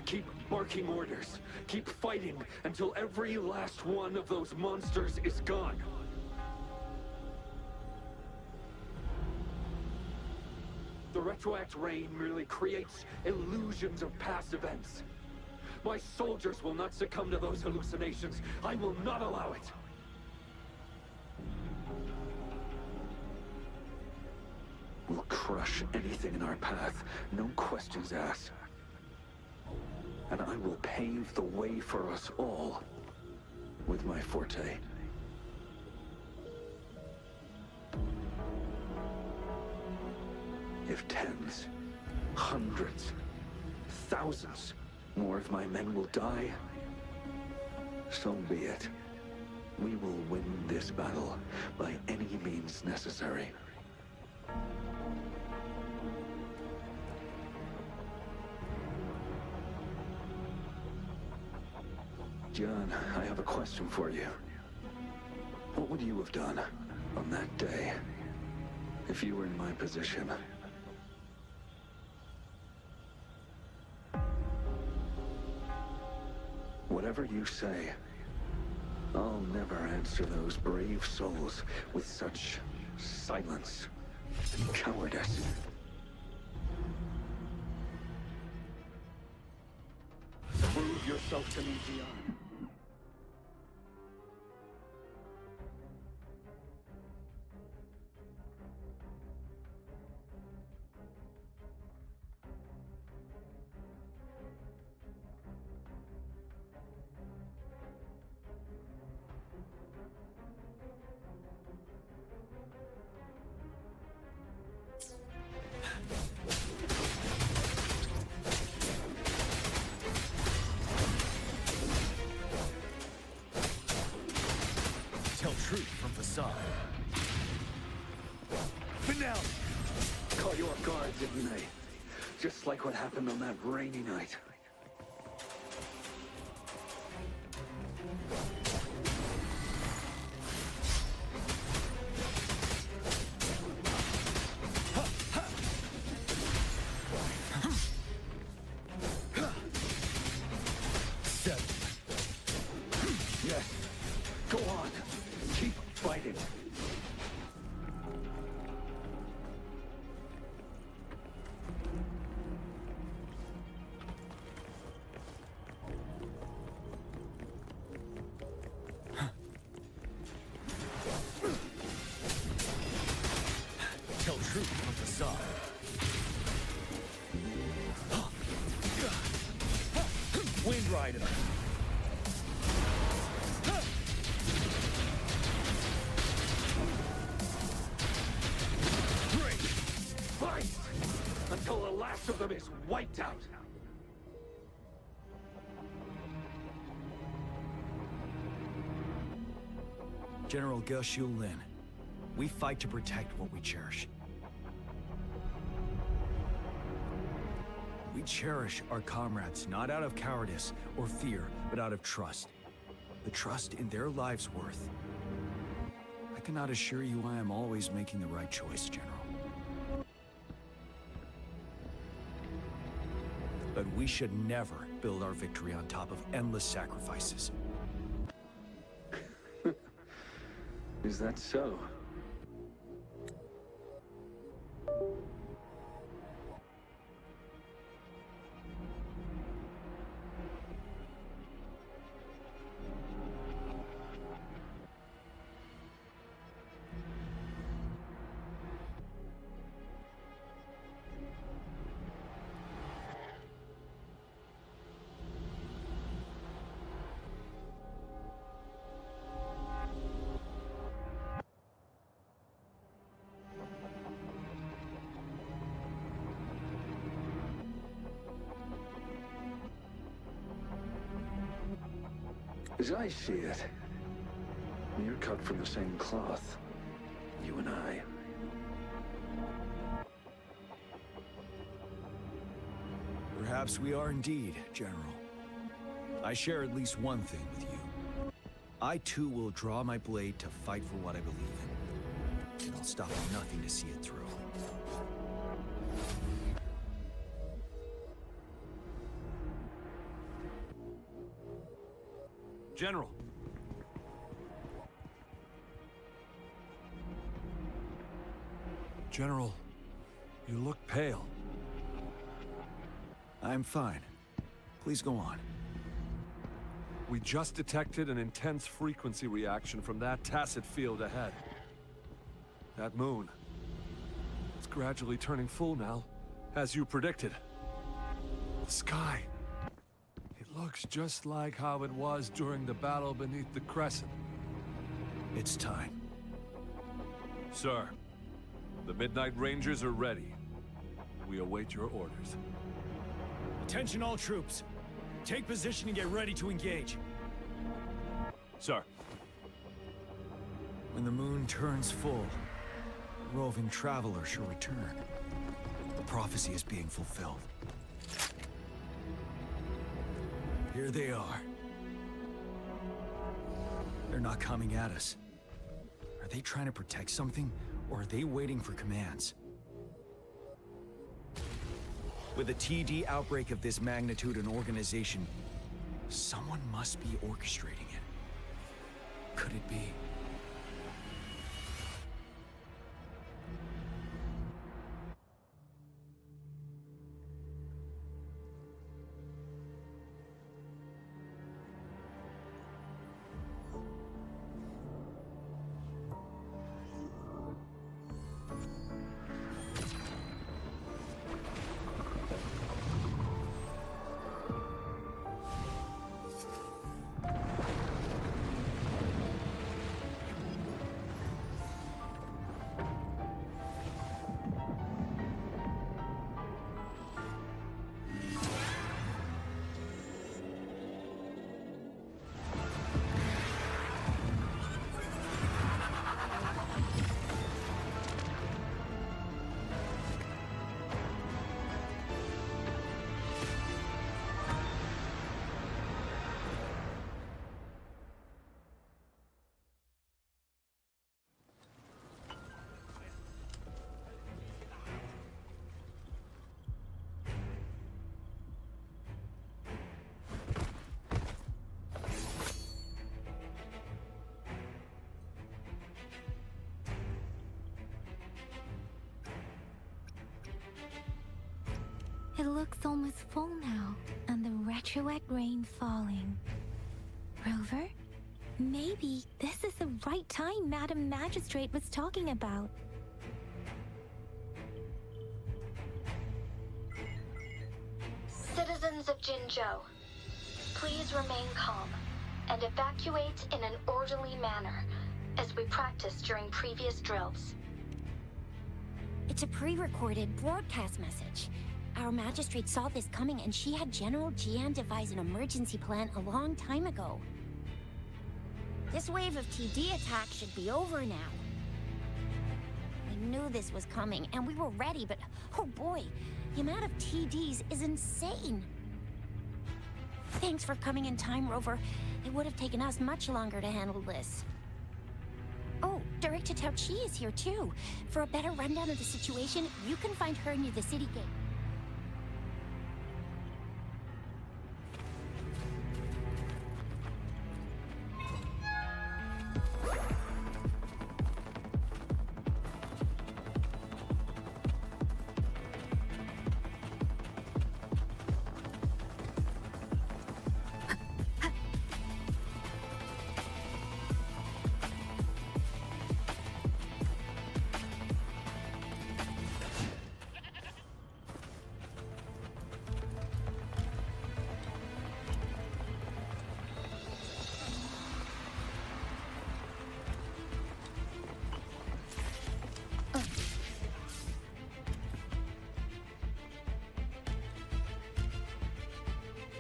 Keep barking orders. Keep fighting until every last one of those monsters is gone. The retroact rain merely creates illusions of past events. My soldiers will not succumb to those hallucinations. I will not allow it. We'll crush anything in our path, no questions asked. And I will pave the way for us all with my forte. If tens, hundreds, thousands more of my men will die, so be it. We will win this battle by any means necessary. John, I have a question for you. What would you have done on that day if you were in my position? Whatever you say, I'll never answer those brave souls with such silence and cowardice. Prove yourself to me, Gian. truth from facade. Finale! Caught you off guard, didn't they? Just like what happened on that rainy night. Yes. Go on. Keep fighting. Tell truth from facade. Wind Rider. Fight! Until the last of them is wiped out! General Ge Xiulin, we fight to protect what we cherish. We cherish our comrades not out of cowardice or fear, but out of trust. The trust in their lives' worth. I cannot assure you I am always making the right choice, General. But we should never build our victory on top of endless sacrifices. Is that so? As I see it, you're cut from the same cloth. You and I. Perhaps we are indeed, General. I share at least one thing with you. I too will draw my blade to fight for what I believe in. And I'll stop at nothing to see it through. General. General, you look pale. I'm fine. Please go on. We just detected an intense frequency reaction from that tacit field ahead. That moon. It's gradually turning full now, as you predicted. The sky. It looks just like how it was during the battle beneath the Crescent. It's time. Sir, the Midnight Rangers are ready. We await your orders. Attention all troops. Take position and get ready to engage. Sir. When the moon turns full, the roving traveler shall return. The prophecy is being fulfilled. Here they are. They're not coming at us. Are they trying to protect something, or are they waiting for commands? With a TD outbreak of this magnitude and organization, someone must be orchestrating it. Could it be? It looks almost full now, and the retroact rain falling. Rover? Maybe this is the right time Madam Magistrate was talking about. Citizens of Jinzhou, please remain calm and evacuate in an orderly manner, as we practiced during previous drills. It's a pre-recorded broadcast message. Our magistrate saw this coming and she had General Jian devise an emergency plan a long time ago. This wave of TD attacks should be over now. We knew this was coming and we were ready, but oh boy, the amount of TDs is insane. Thanks for coming in time, Rover. It would have taken us much longer to handle this. Oh, Director Tao Chi is here too. For a better rundown of the situation, you can find her near the city gate.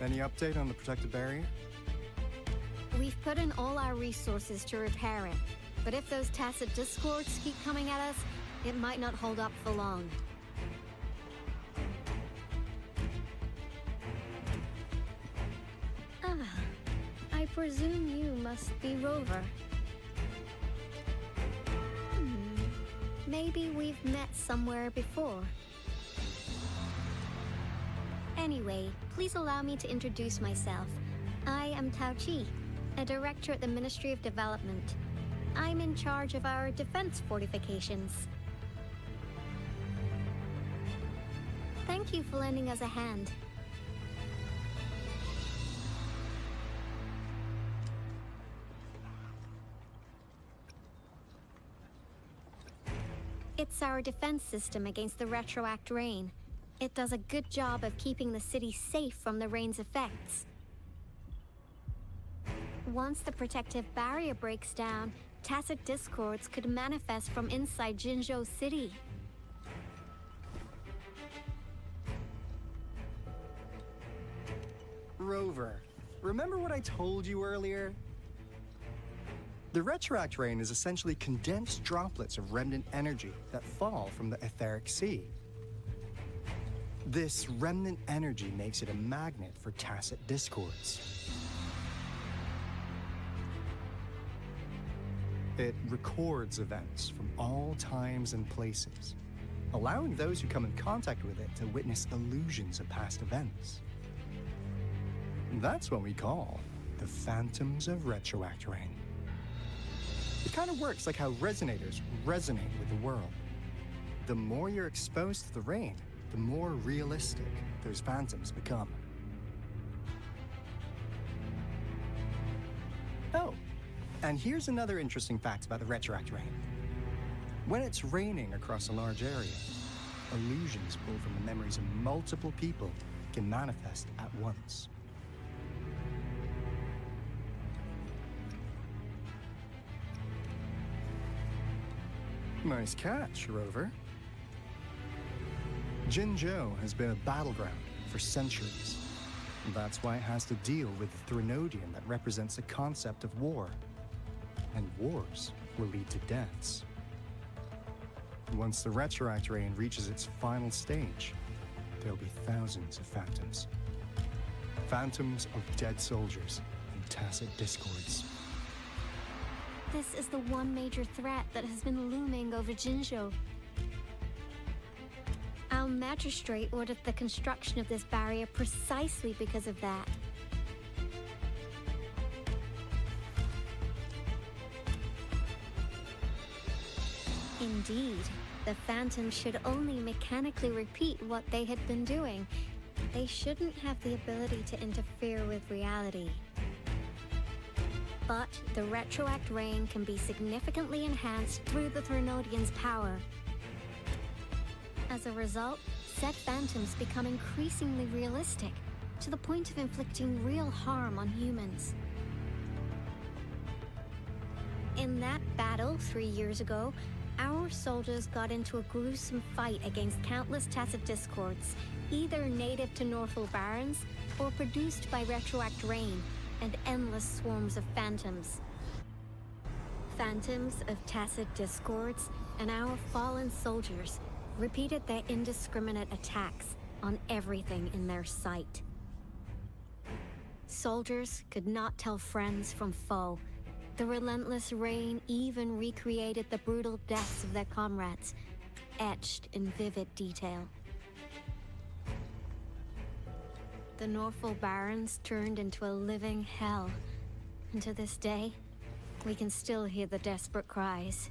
Any update on the protective barrier? We've put in all our resources to repair it, but if those tacit discords keep coming at us, it might not hold up for long. Ah, I presume you must be Rover. Maybe we've met somewhere before. Anyway, please allow me to introduce myself. I am Tao Chi, a director at the Ministry of Development. I'm in charge of our defense fortifications. Thank you for lending us a hand. It's our defense system against the retroact rain. It does a good job of keeping the city safe from the rain's effects. Once the protective barrier breaks down, tacit discords could manifest from inside Jinzhou City. Rover, remember what I told you earlier? The retroact rain is essentially condensed droplets of remnant energy that fall from the etheric sea. This remnant energy makes it a magnet for tacit discords. It records events from all times and places, allowing those who come in contact with it to witness illusions of past events. That's what we call the phantoms of retroact rain. It kind of works like how resonators resonate with the world. The more you're exposed to the rain, the more realistic those phantoms become. Oh, and here's another interesting fact about the retroact rain. When it's raining across a large area, illusions pulled from the memories of multiple people can manifest at once. Nice catch, Rover. Jinzhou has been a battleground for centuries. That's why it has to deal with the Threnodium that represents the concept of war. And wars will lead to deaths. Once the retroact rain reaches its final stage, there'll be thousands of phantoms. Phantoms of dead soldiers and tacit discords. This is the one major threat that has been looming over Jinzhou. Our magistrate ordered the construction of this barrier precisely because of that. Indeed, the Phantoms should only mechanically repeat what they had been doing, They shouldn't have the ability to interfere with reality. But the retroact rain can be significantly enhanced through the Threnodian's power. As a result, said phantoms become increasingly realistic, to the point of inflicting real harm on humans. In that battle 3 years ago, our soldiers got into a gruesome fight against countless Tacet Discords, either native to Northel Barrens or produced by retroact rain and endless swarms of phantoms. Phantoms of Tacet Discords and our fallen soldiers repeated their indiscriminate attacks on everything in their sight. Soldiers could not tell friends from foe. The relentless rain even recreated the brutal deaths of their comrades, etched in vivid detail. The Northel Barrens turned into a living hell, and to this day, we can still hear the desperate cries.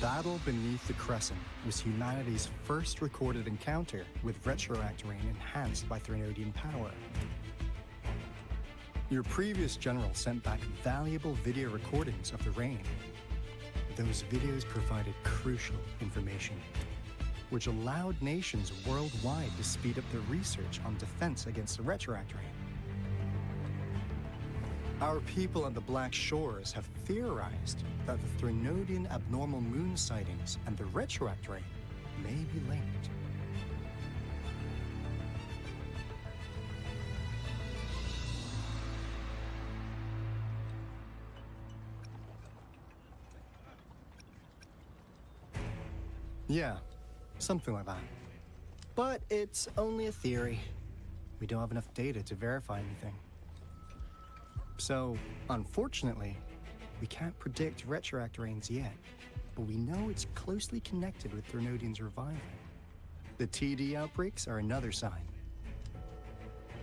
battle beneath the Crescent was humanity's first recorded encounter with retroact rain enhanced by Threnodian power. Your previous general sent back valuable video recordings of the rain. Those videos provided crucial information, which allowed nations worldwide to speed up their research on defense against the retroact rain. Our people at the Black Shores have theorized that the Threnodian abnormal moon sightings and the retroact rain may be linked. Yeah, something like that. But it's only a theory. We don't have enough data to verify anything. So, unfortunately, we can't predict retroact rains yet, but we know it's closely connected with Threnodian's revival. The TD outbreaks are another sign.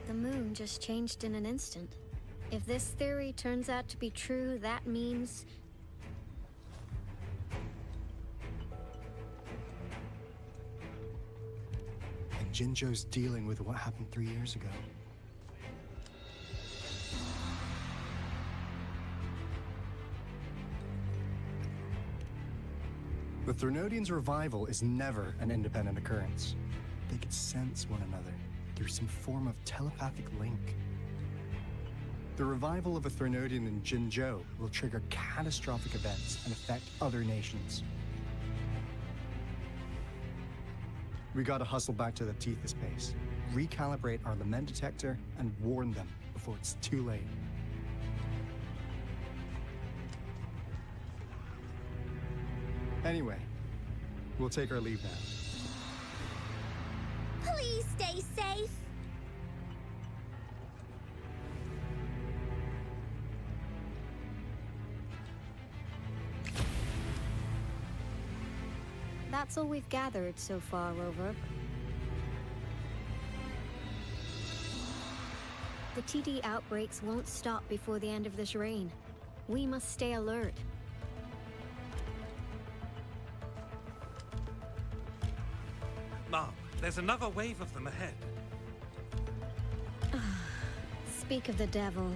The moon just changed in an instant. If this theory turns out to be true, that means... And Jinzhou's dealing with what happened 3 years ago. The Threnodians' revival is never an independent occurrence. They could sense one another through some form of telepathic link. The revival of a Threnodian in Jinzhou will trigger catastrophic events and affect other nations. We gotta hustle back to the Tethys base, recalibrate our lament detector, and warn them before it's too late. Anyway, we'll take our leave now. Please stay safe. That's all we've gathered so far, Rover. The TD outbreaks won't stop before the end of this reign. We must stay alert. Mom, there's another wave of them ahead. Speak of the devil.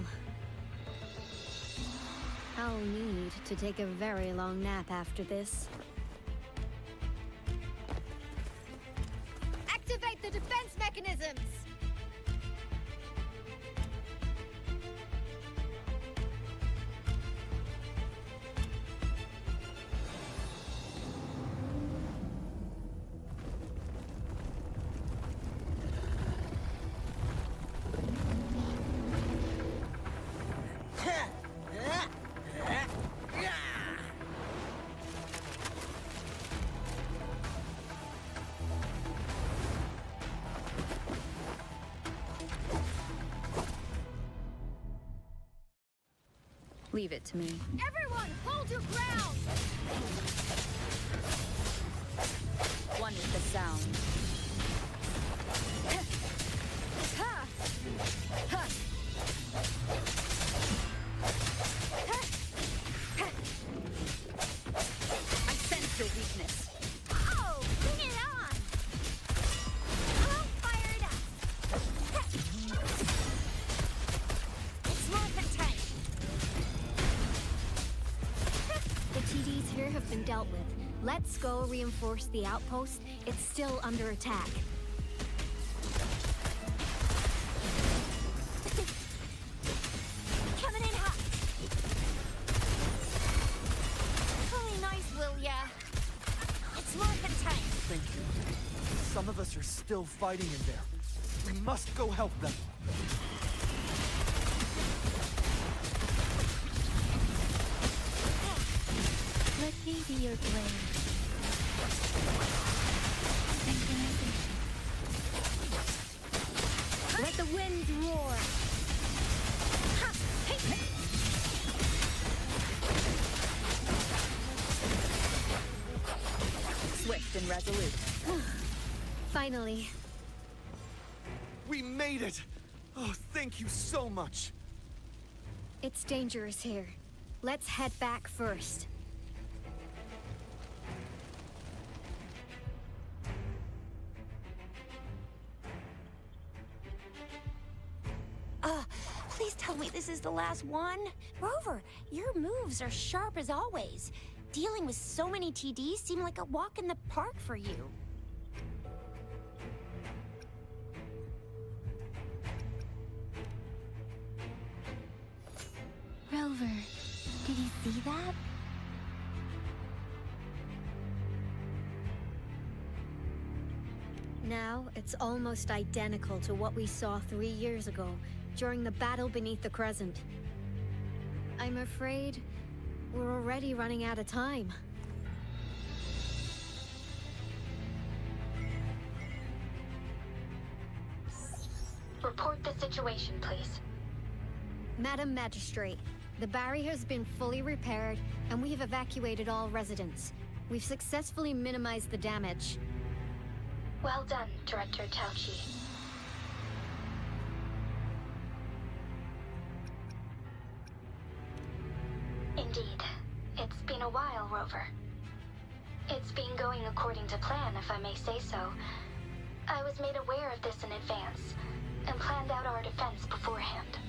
I'll need to take a very long nap after this. Activate the defense mechanisms! Leave it to me. Everyone, hold your ground! One with the sound. I sense your weakness. Oh, bring it on! I'm fired up! It's morphin' time! The TDs here have been dealt with. Let's go reinforce the outpost. It's still under attack. Coming in hot! Really nice, will ya? It's morphin' time! Thank you. Some of us are still fighting in there. We must go help them. Let me be your blade. Let the winds roar! Ha! Hey! Swift and resolute. Finally. We made it! Oh, thank you so much! It's dangerous here. Let's head back first. right this is the last one? Rover, your moves are sharp as always. Dealing with so many TDs seem like a walk in the park for you. Rover, did you see that? Now, it's almost identical to what we saw 3 years ago, during the battle beneath the Crescent. I'm afraid we're already running out of time. Report the situation, please. Madam Magistrate, the barrier has been fully repaired, and we've evacuated all residents. We've successfully minimized the damage. Well done, Director Tauchi. Indeed. It's been a while, Rover. It's been going according to plan, if I may say so. I was made aware of this in advance, and planned out our defense beforehand.